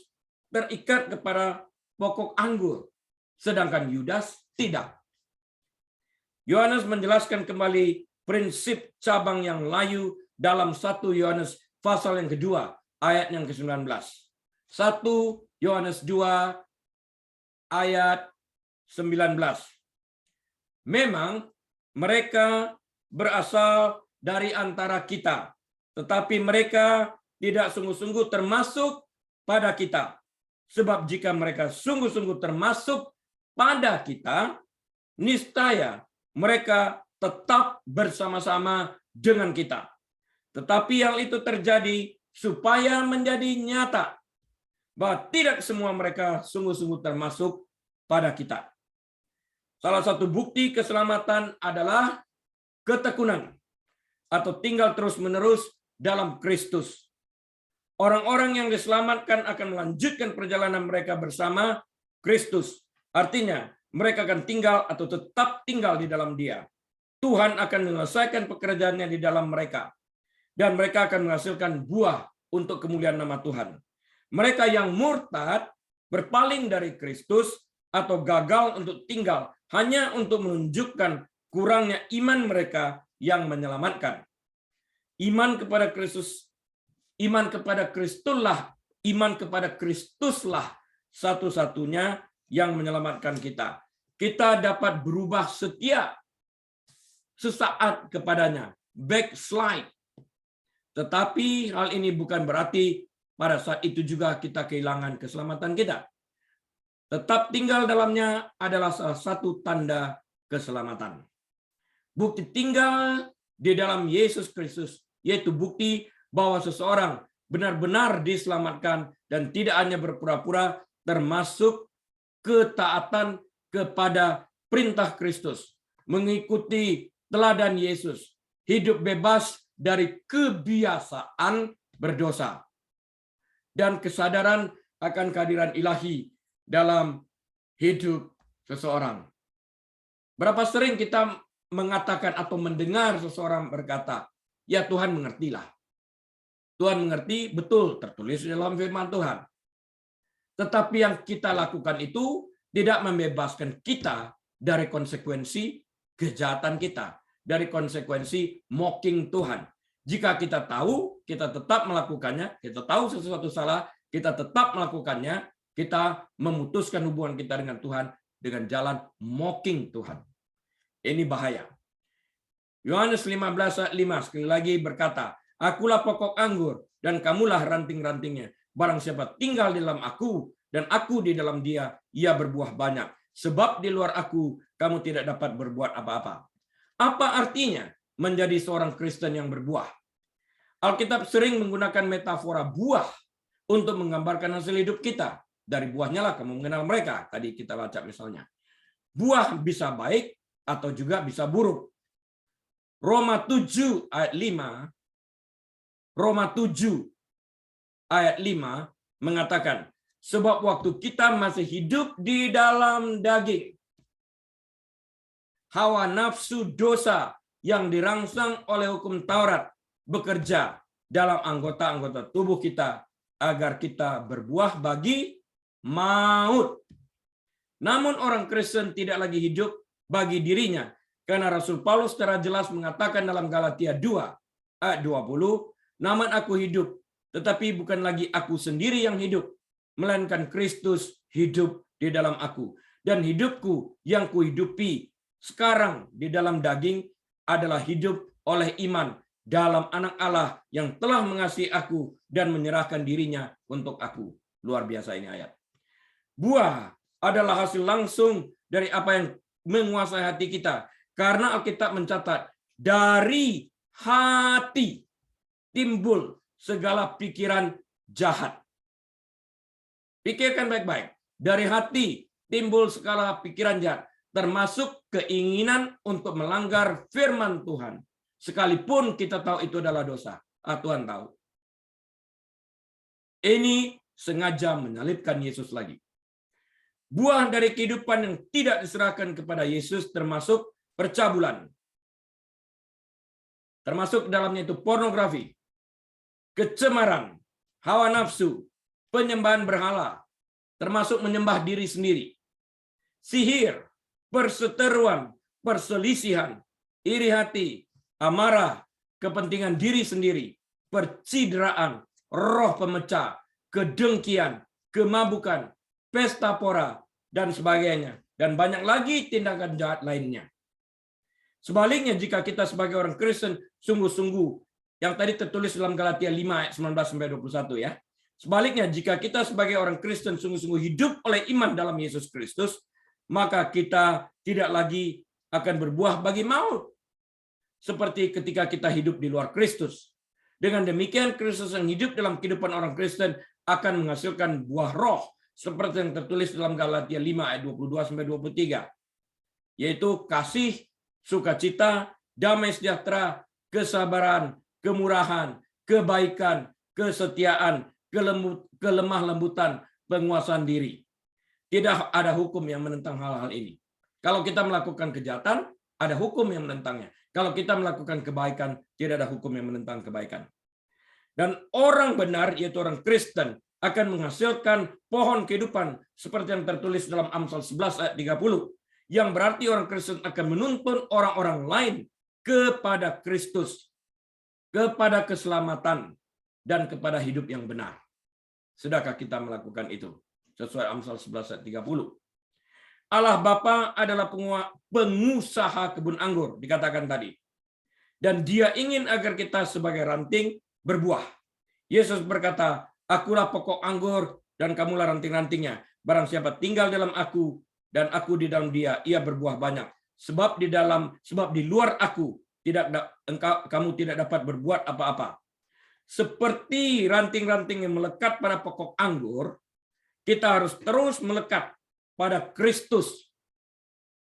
terikat kepada pokok anggur, sedangkan Yudas tidak. Yohanes menjelaskan kembali prinsip cabang yang layu dalam 1 Yohanes pasal yang kedua, ayat yang ke-19. 1 Yohanes 2 ayat 19. Memang mereka berasal dari antara kita, tetapi mereka tidak sungguh-sungguh termasuk pada kita. Sebab jika mereka sungguh-sungguh termasuk pada kita, niscaya mereka tetap bersama-sama dengan kita. Tetapi yang itu terjadi supaya menjadi nyata bahwa tidak semua mereka sungguh-sungguh termasuk pada kita. Salah satu bukti keselamatan adalah ketekunan atau tinggal terus-menerus dalam Kristus. Orang-orang yang diselamatkan akan melanjutkan perjalanan mereka bersama Kristus. Artinya, mereka akan tinggal atau tetap tinggal di dalam Dia. Tuhan akan menyelesaikan pekerjaannya di dalam mereka. Dan mereka akan menghasilkan buah untuk kemuliaan nama Tuhan. Mereka yang murtad, berpaling dari Kristus, atau gagal untuk tinggal hanya untuk menunjukkan kurangnya iman mereka yang menyelamatkan. Iman kepada Kristus, iman kepada Kristuslah satu-satunya yang menyelamatkan kita. Kita dapat berubah sesaat kepadanya, backslide. Tetapi hal ini bukan berarti pada saat itu juga kita kehilangan keselamatan kita. Tetap tinggal dalamnya adalah salah satu tanda keselamatan. Bukti tinggal di dalam Yesus Kristus, yaitu bukti bahwa seseorang benar-benar diselamatkan dan tidak hanya berpura-pura, termasuk ketaatan kepada perintah Kristus, mengikuti teladan Yesus, hidup bebas dari kebiasaan berdosa, dan kesadaran akan kehadiran ilahi dalam hidup seseorang. Berapa sering kita mengatakan atau mendengar seseorang berkata, ya Tuhan mengertilah. Tuhan mengerti, betul, tertulis dalam firman Tuhan. Tetapi yang kita lakukan itu tidak membebaskan kita dari konsekuensi kejahatan kita, dari konsekuensi mocking Tuhan. Jika kita tahu, kita tetap melakukannya, kita tahu sesuatu salah, kita tetap melakukannya, kita memutuskan hubungan kita dengan Tuhan dengan jalan mocking Tuhan. Ini bahaya. Yohanes 15 ayat 5 sekali lagi berkata, akulah pokok anggur dan kamulah ranting-rantingnya. Barang siapa tinggal di dalam aku dan aku di dalam dia, ia berbuah banyak. Sebab di luar aku, kamu tidak dapat berbuat apa-apa. Apa artinya menjadi seorang Kristen yang berbuah? Alkitab sering menggunakan metafora buah untuk menggambarkan hasil hidup kita. Dari buahnya lah kamu mengenal mereka. Tadi kita baca misalnya. Buah bisa baik atau juga bisa buruk. Roma 7 ayat 5 mengatakan, sebab waktu kita masih hidup di dalam daging, hawa nafsu dosa yang dirangsang oleh hukum Taurat bekerja dalam anggota-anggota tubuh kita agar kita berbuah bagi maut. Namun orang Kristen tidak lagi hidup bagi dirinya, karena Rasul Paulus secara jelas mengatakan dalam Galatia 2 ayat 20, namun aku hidup, tetapi bukan lagi aku sendiri yang hidup, melainkan Kristus hidup di dalam aku. Dan hidupku yang kuhidupi sekarang di dalam daging adalah hidup oleh iman dalam Anak Allah yang telah mengasihi aku dan menyerahkan dirinya untuk aku. Luar biasa ini ayat. Buah adalah hasil langsung dari apa yang menguasai hati kita. Karena Alkitab mencatat, dari hati timbul segala pikiran jahat. Pikirkan baik-baik. Dari hati timbul segala pikiran jahat. Termasuk keinginan untuk melanggar firman Tuhan. Sekalipun kita tahu itu adalah dosa. Tuhan tahu. Ini sengaja menyalibkan Yesus lagi. Buah dari kehidupan yang tidak diserahkan kepada Yesus termasuk percabulan. Termasuk dalamnya itu pornografi, kecemaran, hawa nafsu, penyembahan berhala, termasuk menyembah diri sendiri, sihir, perseteruan, perselisihan, iri hati, amarah, kepentingan diri sendiri, percideraan, roh pemecah, kedengkian, kemabukan, pesta pora, dan sebagainya. Dan banyak lagi tindakan jahat lainnya. Sebaliknya, jika kita sebagai orang Kristen sungguh-sungguh, yang tadi tertulis dalam Galatia 5 ayat 19-21 ya. Sebaliknya, jika kita sebagai orang Kristen sungguh-sungguh hidup oleh iman dalam Yesus Kristus, maka kita tidak lagi akan berbuah bagi maut. Seperti ketika kita hidup di luar Kristus. Dengan demikian, Kristus yang hidup dalam kehidupan orang Kristen akan menghasilkan buah roh seperti yang tertulis dalam Galatia 5 ayat 22-23, yaitu kasih, sukacita, damai sejahtera, kesabaran, kemurahan, kebaikan, kesetiaan, kelemah lembutan, penguasaan diri. Tidak ada hukum yang menentang hal-hal ini. Kalau kita melakukan kejahatan, ada hukum yang menentangnya. Kalau kita melakukan kebaikan, tidak ada hukum yang menentang kebaikan. Dan orang benar, yaitu orang Kristen, akan menghasilkan pohon kehidupan seperti yang tertulis dalam Amsal 11 ayat 30, yang berarti orang Kristen akan menuntun orang-orang lain kepada Kristus, kepada keselamatan, dan kepada hidup yang benar. Sudahkah kita melakukan itu? Sesuai Amsal 11 ayat 30. Allah Bapa adalah pengusaha kebun anggur, dikatakan tadi. Dan Dia ingin agar kita sebagai ranting berbuah. Yesus berkata, "Akulah pokok anggur dan kamulah ranting-rantingnya. Barang siapa tinggal dalam aku dan aku di dalam dia, ia berbuah banyak. Sebab di luar aku kamu tidak dapat berbuat apa-apa." Seperti ranting-ranting yang melekat pada pokok anggur, kita harus terus melekat pada Kristus.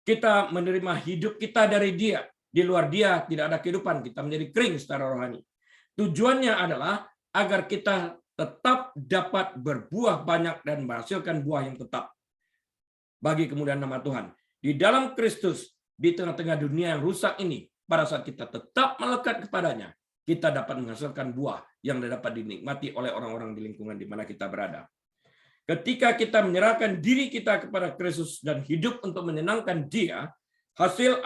Kita menerima hidup kita dari Dia. Di luar Dia tidak ada kehidupan. Kita menjadi kering secara rohani. Tujuannya adalah agar kita tetap dapat berbuah banyak dan menghasilkan buah yang tetap bagi kemuliaan nama Tuhan. Di dalam Kristus, di tengah-tengah dunia yang rusak ini, pada saat kita tetap melekat kepadanya, kita dapat menghasilkan buah yang dapat dinikmati oleh orang-orang di lingkungan di mana kita berada. Ketika kita menyerahkan diri kita kepada Kristus dan hidup untuk menyenangkan Dia, hasil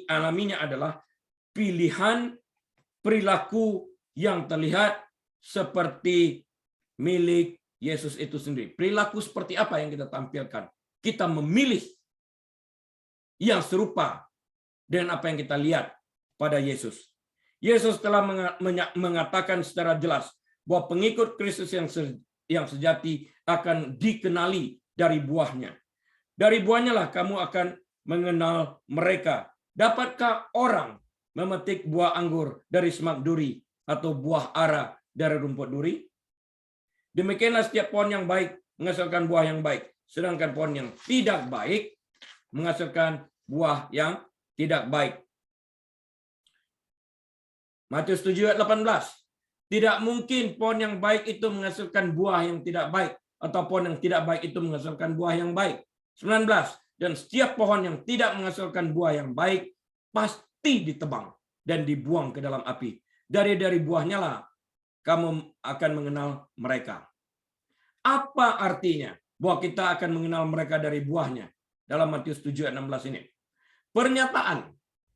alaminya adalah pilihan perilaku yang terlihat seperti milik Yesus itu sendiri. Perilaku seperti apa yang kita tampilkan? Kita memilih yang serupa dengan apa yang kita lihat pada Yesus. Yesus telah mengatakan secara jelas bahwa pengikut Kristus yang sejati akan dikenali dari buahnya. Dari buahnya lah kamu akan mengenal mereka. Dapatkah orang memetik buah anggur dari semak duri atau buah ara dari rumput duri? Demikianlah setiap pohon yang baik menghasilkan buah yang baik, sedangkan pohon yang tidak baik menghasilkan buah yang tidak baik. Matius 7 ayat 18. Tidak mungkin pohon yang baik itu menghasilkan buah yang tidak baik, atau pohon yang tidak baik itu menghasilkan buah yang baik. 19. Dan setiap pohon yang tidak menghasilkan buah yang baik pasti ditebang dan dibuang ke dalam api. Dari buahnya lah kamu akan mengenal mereka. Apa artinya bahwa kita akan mengenal mereka dari buahnya? Dalam Matius 7 ayat 16 ini. Pernyataan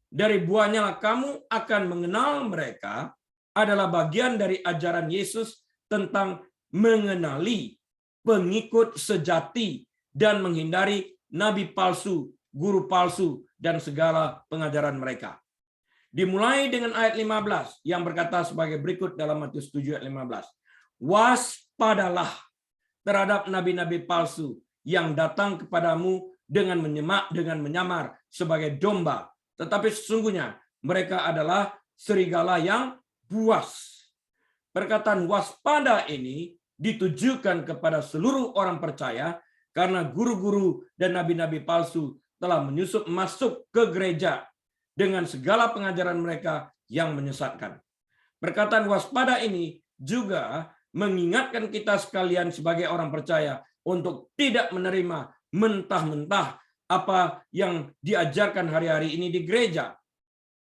dari buahnya lah kamu akan mengenal mereka adalah bagian dari ajaran Yesus tentang mengenali pengikut sejati dan menghindari nabi palsu, guru palsu, dan segala pengajaran mereka. Dimulai dengan ayat 15 yang berkata sebagai berikut dalam Matius 7 ayat 15. Waspadalah terhadap nabi-nabi palsu yang datang kepadamu dengan menyamar sebagai domba, tetapi sesungguhnya mereka adalah serigala yang buas. Perkataan waspada ini ditujukan kepada seluruh orang percaya karena guru-guru dan nabi-nabi palsu telah menyusup masuk ke gereja dengan segala pengajaran mereka yang menyesatkan. Perkataan waspada ini juga mengingatkan kita sekalian sebagai orang percaya untuk tidak menerima mentah-mentah apa yang diajarkan hari-hari ini di gereja.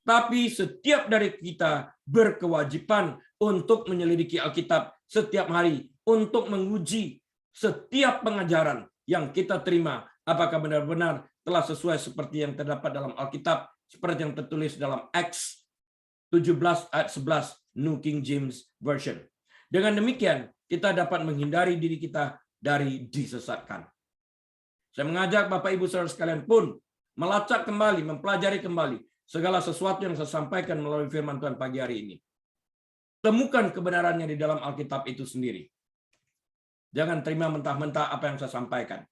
Tapi setiap dari kita berkewajiban untuk menyelidiki Alkitab setiap hari, untuk menguji setiap pengajaran yang kita terima, apakah benar-benar telah sesuai seperti yang terdapat dalam Alkitab, seperti yang tertulis dalam Acts 17 ayat 11 New King James Version. Dengan demikian, kita dapat menghindari diri kita dari disesatkan. Saya mengajak Bapak Ibu Saudara sekalian pun melacak kembali, mempelajari kembali segala sesuatu yang saya sampaikan melalui firman Tuhan pagi hari ini. Temukan kebenarannya di dalam Alkitab itu sendiri. Jangan terima mentah-mentah apa yang saya sampaikan.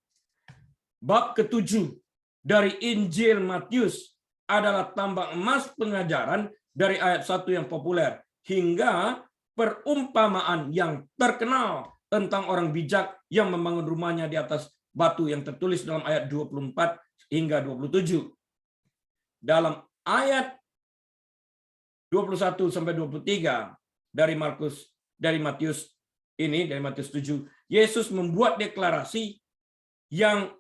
Bab ke-7 dari Injil Matius adalah tambang emas pengajaran dari ayat 1 yang populer hingga perumpamaan yang terkenal tentang orang bijak yang membangun rumahnya di atas batu yang tertulis dalam ayat 24 hingga 27. Dalam ayat 21 sampai 23 dari Matius 7, Yesus membuat deklarasi yang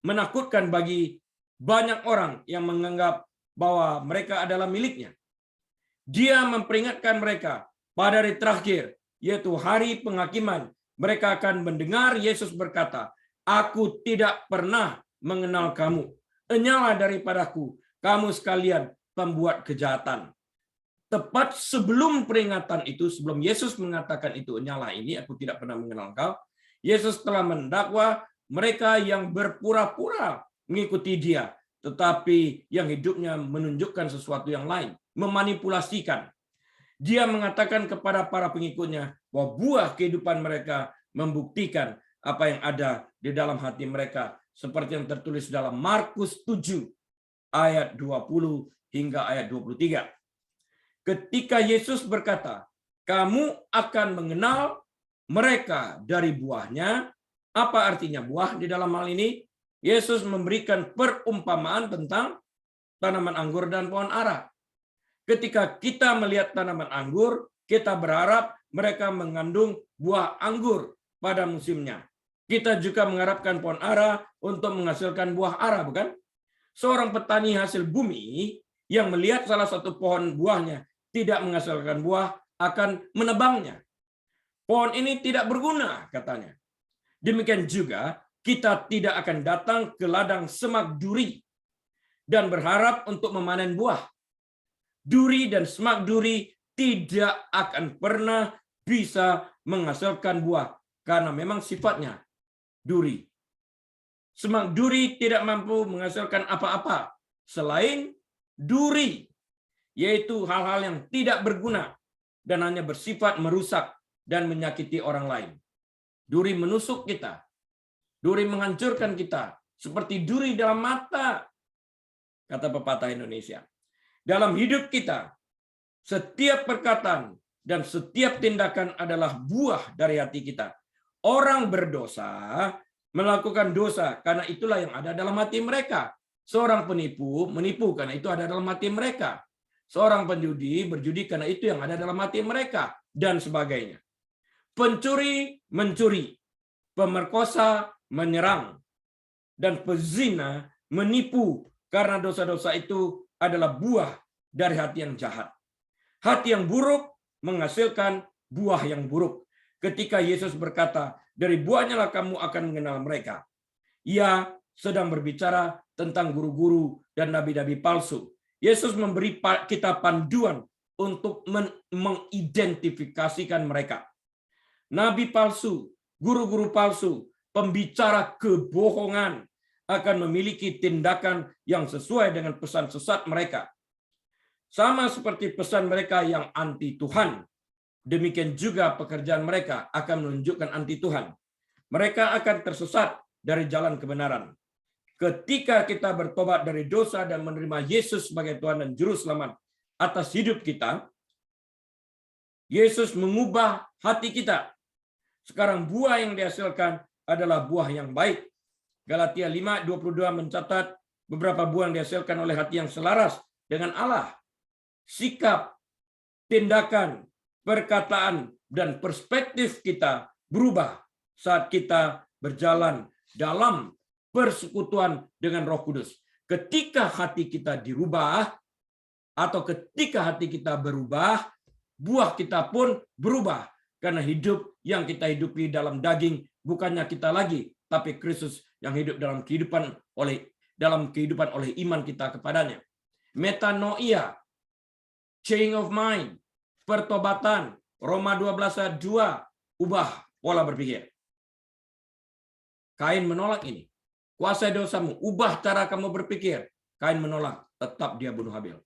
menakutkan bagi banyak orang yang menganggap bahwa mereka adalah miliknya. Dia memperingatkan mereka pada hari terakhir, yaitu hari penghakiman. Mereka akan mendengar Yesus berkata, "Aku tidak pernah mengenal kamu. Enyahlah daripadaku, kamu sekalian pembuat kejahatan." Tepat sebelum peringatan itu, sebelum Yesus mengatakan itu, "Enyahlah ini, aku tidak pernah mengenal kau," Yesus telah mendakwa mereka yang berpura-pura mengikuti dia, tetapi yang hidupnya menunjukkan sesuatu yang lain, memanipulasikan. Dia mengatakan kepada para pengikutnya bahwa buah kehidupan mereka membuktikan apa yang ada di dalam hati mereka, seperti yang tertulis dalam Markus 7 ayat 20 hingga ayat 23. Ketika Yesus berkata, "Kamu akan mengenal mereka dari buahnya." Apa artinya buah di dalam hal ini? Yesus memberikan perumpamaan tentang tanaman anggur dan pohon ara. Ketika kita melihat tanaman anggur, kita berharap mereka mengandung buah anggur pada musimnya. Kita juga mengharapkan pohon ara untuk menghasilkan buah ara, bukan? Seorang petani hasil bumi yang melihat salah satu pohon buahnya tidak menghasilkan buah akan menebangnya. Pohon ini tidak berguna, katanya. Demikian juga kita tidak akan datang ke ladang semak duri dan berharap untuk memanen buah. Duri dan semak duri tidak akan pernah bisa menghasilkan buah karena memang sifatnya duri. Semak duri tidak mampu menghasilkan apa-apa selain duri, yaitu hal-hal yang tidak berguna dan hanya bersifat merusak dan menyakiti orang lain. Duri menusuk kita, duri menghancurkan kita, seperti duri dalam mata, kata pepatah Indonesia. Dalam hidup kita, setiap perkataan dan setiap tindakan adalah buah dari hati kita. Orang berdosa melakukan dosa karena itulah yang ada dalam hati mereka. Seorang penipu menipu karena itu ada dalam hati mereka. Seorang penjudi berjudi karena itu yang ada dalam hati mereka, dan sebagainya. Pencuri mencuri, pemerkosa menyerang, dan pezina menipu karena dosa-dosa itu adalah buah dari hati yang jahat. Hati yang buruk menghasilkan buah yang buruk. Ketika Yesus berkata, "Dari buahnya lah kamu akan mengenal mereka," Ia sedang berbicara tentang guru-guru dan nabi-nabi palsu. Yesus memberi kita panduan untuk mengidentifikasikan mereka. Nabi palsu, guru-guru palsu, pembicara kebohongan akan memiliki tindakan yang sesuai dengan pesan sesat mereka. Sama seperti pesan mereka yang anti Tuhan, demikian juga pekerjaan mereka akan menunjukkan anti Tuhan. Mereka akan tersesat dari jalan kebenaran. Ketika kita bertobat dari dosa dan menerima Yesus sebagai Tuhan dan Juru Selamat atas hidup kita, Yesus mengubah hati kita. Sekarang buah yang dihasilkan adalah buah yang baik. Galatia 5:22 mencatat beberapa buah yang dihasilkan oleh hati yang selaras dengan Allah. Sikap, tindakan, perkataan, dan perspektif kita berubah saat kita berjalan dalam persekutuan dengan Roh Kudus. Ketika hati kita dirubah, atau ketika hati kita berubah, buah kita pun berubah. Karena hidup yang kita hidupi dalam daging bukannya kita lagi, tapi Kristus yang hidup dalam kehidupan oleh iman kita kepadanya. Metanoia, change of mind, pertobatan, Roma 12 ayat 2, ubah pola berpikir. Kain menolak ini. Kuasai dosamu, ubah cara kamu berpikir. Kain menolak, tetap dia bunuh Habil.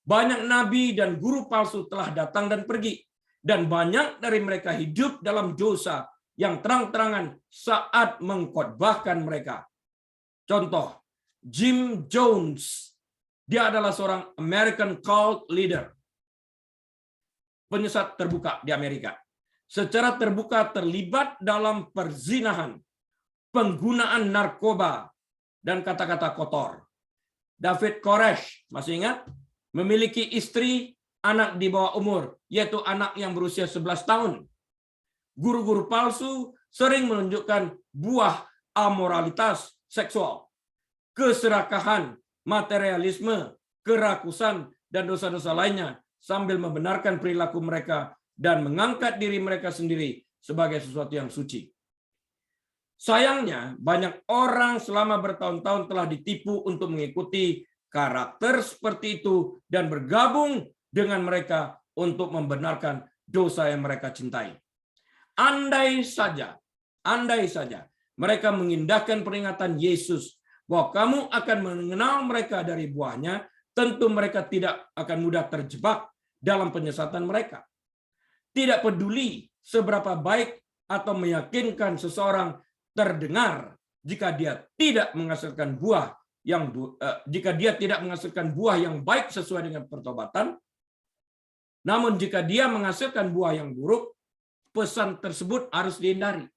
Banyak nabi dan guru palsu telah datang dan pergi. Dan banyak dari mereka hidup dalam dosa yang terang-terangan saat mengkhotbahkan mereka. Contoh, Jim Jones. Dia adalah seorang American cult leader. Penyesat terbuka di Amerika. secara terbuka terlibat dalam perzinahan, penggunaan narkoba, dan kata-kata kotor. David Koresh, masih ingat? Memiliki istri, anak di bawah umur, yaitu anak yang berusia 11 tahun. Guru-guru palsu sering menunjukkan buah amoralitas seksual, keserakahan, materialisme, kerakusan, dan dosa-dosa lainnya, sambil membenarkan perilaku mereka dan mengangkat diri mereka sendiri sebagai sesuatu yang suci. Sayangnya, banyak orang selama bertahun-tahun telah ditipu untuk mengikuti karakter seperti itu dan bergabung dengan mereka untuk membenarkan dosa yang mereka cintai. Andai saja mereka mengindahkan peringatan Yesus bahwa kamu akan mengenal mereka dari buahnya, tentu mereka tidak akan mudah terjebak dalam penyesatan mereka. Tidak peduli seberapa baik atau meyakinkan seseorang terdengar, jika dia tidak menghasilkan buah yang baik sesuai dengan pertobatan, namun jika dia menghasilkan buah yang buruk, pesan tersebut harus dihindari.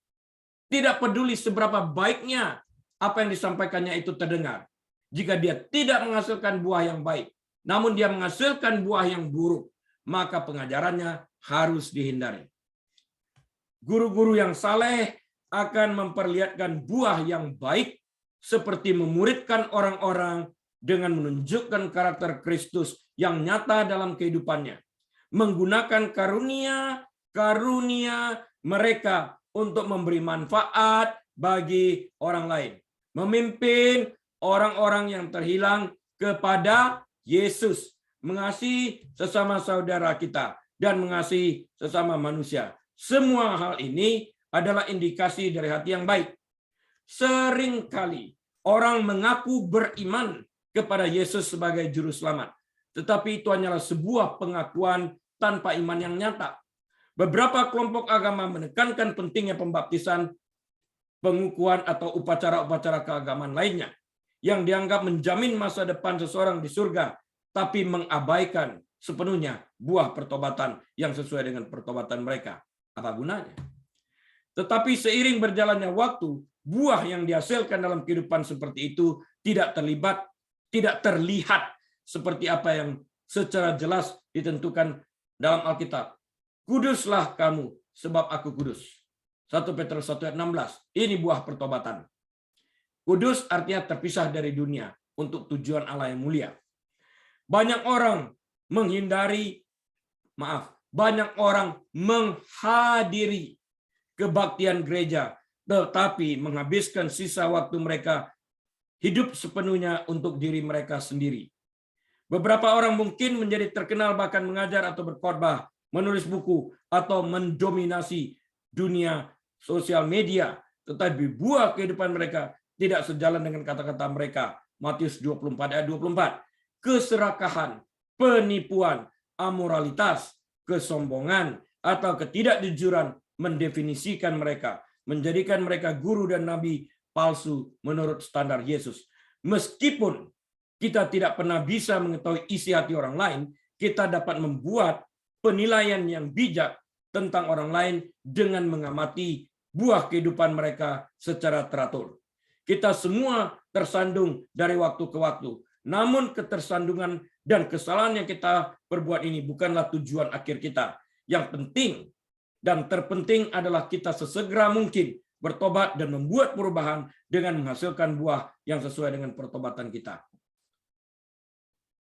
Tidak peduli seberapa baiknya apa yang disampaikannya itu terdengar. Jika dia tidak menghasilkan buah yang baik, namun dia menghasilkan buah yang buruk, maka pengajarannya harus dihindari. Guru-guru yang saleh akan memperlihatkan buah yang baik seperti memuridkan orang-orang dengan menunjukkan karakter Kristus yang nyata dalam kehidupannya, menggunakan karunia mereka untuk memberi manfaat bagi orang lain, memimpin orang-orang yang terhilang kepada Yesus, mengasihi sesama saudara kita, dan mengasihi sesama manusia. Semua hal ini adalah indikasi dari hati yang baik. Seringkali orang mengaku beriman kepada Yesus sebagai juru selamat, tetapi itu hanyalah sebuah pengakuan tanpa iman yang nyata. Beberapa kelompok agama menekankan pentingnya pembaptisan, pengukuhan, atau upacara-upacara keagamaan lainnya yang dianggap menjamin masa depan seseorang di surga, tapi mengabaikan sepenuhnya buah pertobatan yang sesuai dengan pertobatan mereka. Apa gunanya? Tetapi seiring berjalannya waktu, buah yang dihasilkan dalam kehidupan seperti itu tidak terlihat seperti apa yang secara jelas ditentukan dalam Alkitab. Kuduslah kamu, sebab aku kudus. 1 Petrus 1 ayat 16. Ini buah pertobatan. Kudus artinya terpisah dari dunia untuk tujuan Allah yang mulia. Banyak orang menghadiri kebaktian gereja, tetapi menghabiskan sisa waktu mereka hidup sepenuhnya untuk diri mereka sendiri. Beberapa orang mungkin menjadi terkenal bahkan mengajar atau berkhotbah, menulis buku, atau mendominasi dunia sosial media, tetapi buah kehidupan mereka tidak sejalan dengan kata-kata mereka. Matius 24 ayat 24. Keserakahan, penipuan, amoralitas, kesombongan, atau ketidakjujuran mendefinisikan mereka, menjadikan mereka guru dan nabi palsu menurut standar Yesus. Meskipun kita tidak pernah bisa mengetahui isi hati orang lain, kita dapat membuat penilaian yang bijak tentang orang lain dengan mengamati buah kehidupan mereka secara teratur. Kita semua tersandung dari waktu ke waktu. Namun ketersandungan dan kesalahan yang kita perbuat ini bukanlah tujuan akhir kita. Yang penting dan terpenting adalah kita sesegera mungkin bertobat dan membuat perubahan dengan menghasilkan buah yang sesuai dengan pertobatan kita.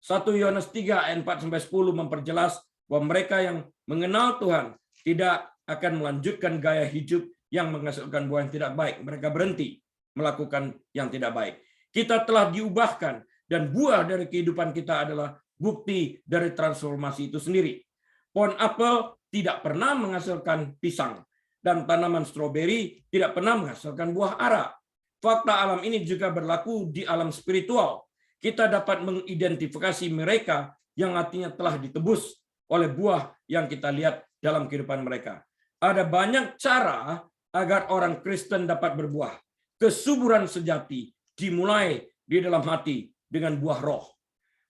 1 Yohanes 3 ayat 4-10 memperjelas bahwa mereka yang mengenal Tuhan tidak akan melanjutkan gaya hidup yang menghasilkan buah yang tidak baik. Mereka berhenti melakukan yang tidak baik. Kita telah diubahkan dan buah dari kehidupan kita adalah bukti dari transformasi itu sendiri. Pohon apel tidak pernah menghasilkan pisang dan tanaman stroberi tidak pernah menghasilkan buah ara. Fakta alam ini juga berlaku di alam spiritual. Kita dapat mengidentifikasi mereka yang hatinya telah ditebus oleh buah yang kita lihat dalam kehidupan mereka. Ada banyak cara agar orang Kristen dapat berbuah. Kesuburan sejati dimulai di dalam hati dengan buah roh.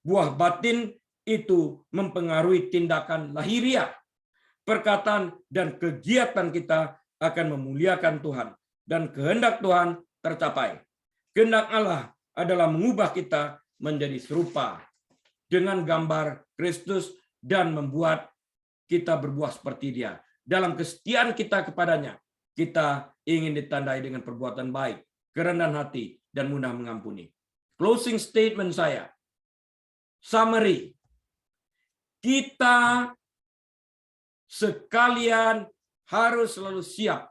Buah batin itu mempengaruhi tindakan lahiriah. perkataan, dan kegiatan kita akan memuliakan Tuhan. Dan kehendak Tuhan tercapai. Kehendak Allah adalah mengubah kita menjadi serupa dengan gambar Kristus dan membuat kita berbuah seperti Dia. Dalam kesetiaan kita kepadanya, kita ingin ditandai dengan perbuatan baik, kerendahan hati, dan mudah mengampuni. Closing statement saya, summary, kita sekalian harus selalu siap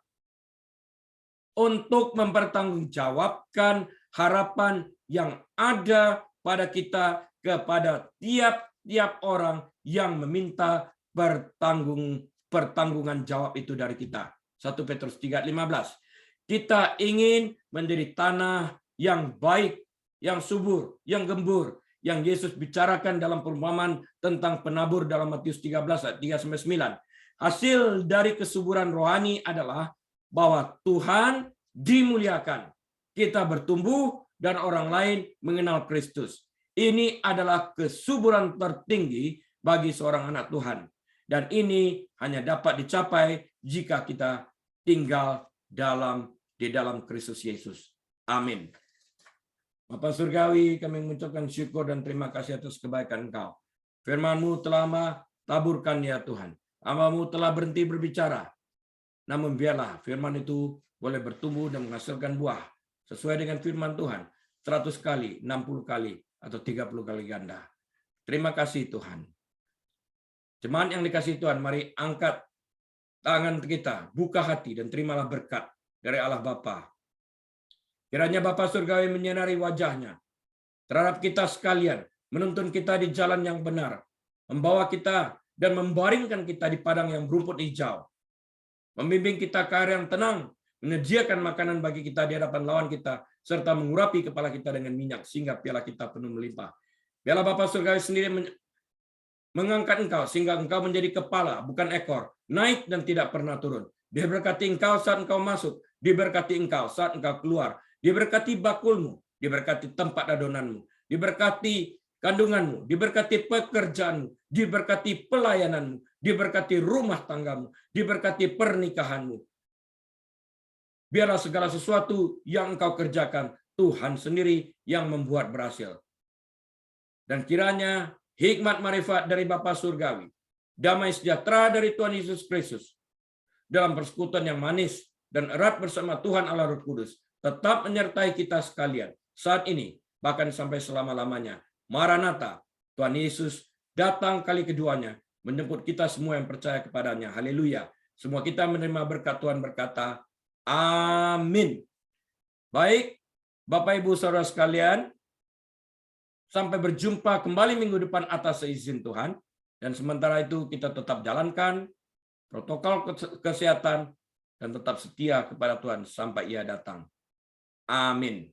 untuk mempertanggungjawabkan harapan yang ada pada kita kepada tiap-tiap orang yang meminta pertanggungan jawab itu dari kita. 1 Petrus 3:15. Kita ingin menjadi tanah yang baik, yang subur, yang gembur, yang Yesus bicarakan dalam perumpamaan tentang penabur dalam Matius 13 ayat 3-9. Hasil dari kesuburan rohani adalah bahwa Tuhan dimuliakan, kita bertumbuh, dan orang lain mengenal Kristus. Ini adalah kesuburan tertinggi bagi seorang anak Tuhan. Dan ini hanya dapat dicapai jika kita tinggal di dalam Kristus Yesus. Amin. Bapa Surgawi, kami mengucapkan syukur dan terima kasih atas kebaikan Engkau. Firman-Mu telah taburkan ya Tuhan. Hamba-Mu telah berhenti berbicara. Namun biarlah firman itu boleh bertumbuh dan menghasilkan buah sesuai dengan firman Tuhan 100 kali, 60 kali, atau 30 kali ganda. Terima kasih Tuhan. Jemaat yang dikasihi Tuhan, mari angkat tangan kita, buka hati, dan terimalah berkat dari Allah Bapa. Kiranya Bapa Surgawi menyinari wajahnya terhadap kita sekalian, menuntun kita di jalan yang benar, membawa kita dan membaringkan kita di padang yang berumput hijau, membimbing kita ke area yang tenang, menyediakan makanan bagi kita di hadapan lawan kita, serta mengurapi kepala kita dengan minyak, sehingga piala kita penuh melimpah. Biarlah Bapa Surgawi sendiri mengangkat engkau, sehingga engkau menjadi kepala, bukan ekor, naik dan tidak pernah turun. Diberkati engkau saat engkau masuk, diberkati engkau saat engkau keluar, diberkati bakulmu, diberkati tempat adonanmu, diberkati kandunganmu, diberkati pekerjaanmu, diberkati pelayananmu, diberkati rumah tanggamu, diberkati pernikahanmu. Biarlah segala sesuatu yang engkau kerjakan, Tuhan sendiri yang membuat berhasil. Dan kiranya hikmat marifat dari Bapa Surgawi, damai sejahtera dari Tuhan Yesus Kristus, dalam persekutuan yang manis dan erat bersama Tuhan Allah Roh Kudus, tetap menyertai kita sekalian, saat ini, bahkan sampai selama-lamanya. Maranatha, Tuhan Yesus datang kali keduanya, menjemput kita semua yang percaya kepadanya. Haleluya. Semua kita menerima berkat Tuhan berkata, amin. Baik, Bapak Ibu Saudara sekalian, sampai berjumpa kembali minggu depan atas seizin Tuhan. Dan sementara itu kita tetap jalankan protokol kesehatan dan tetap setia kepada Tuhan sampai Ia datang. Amin.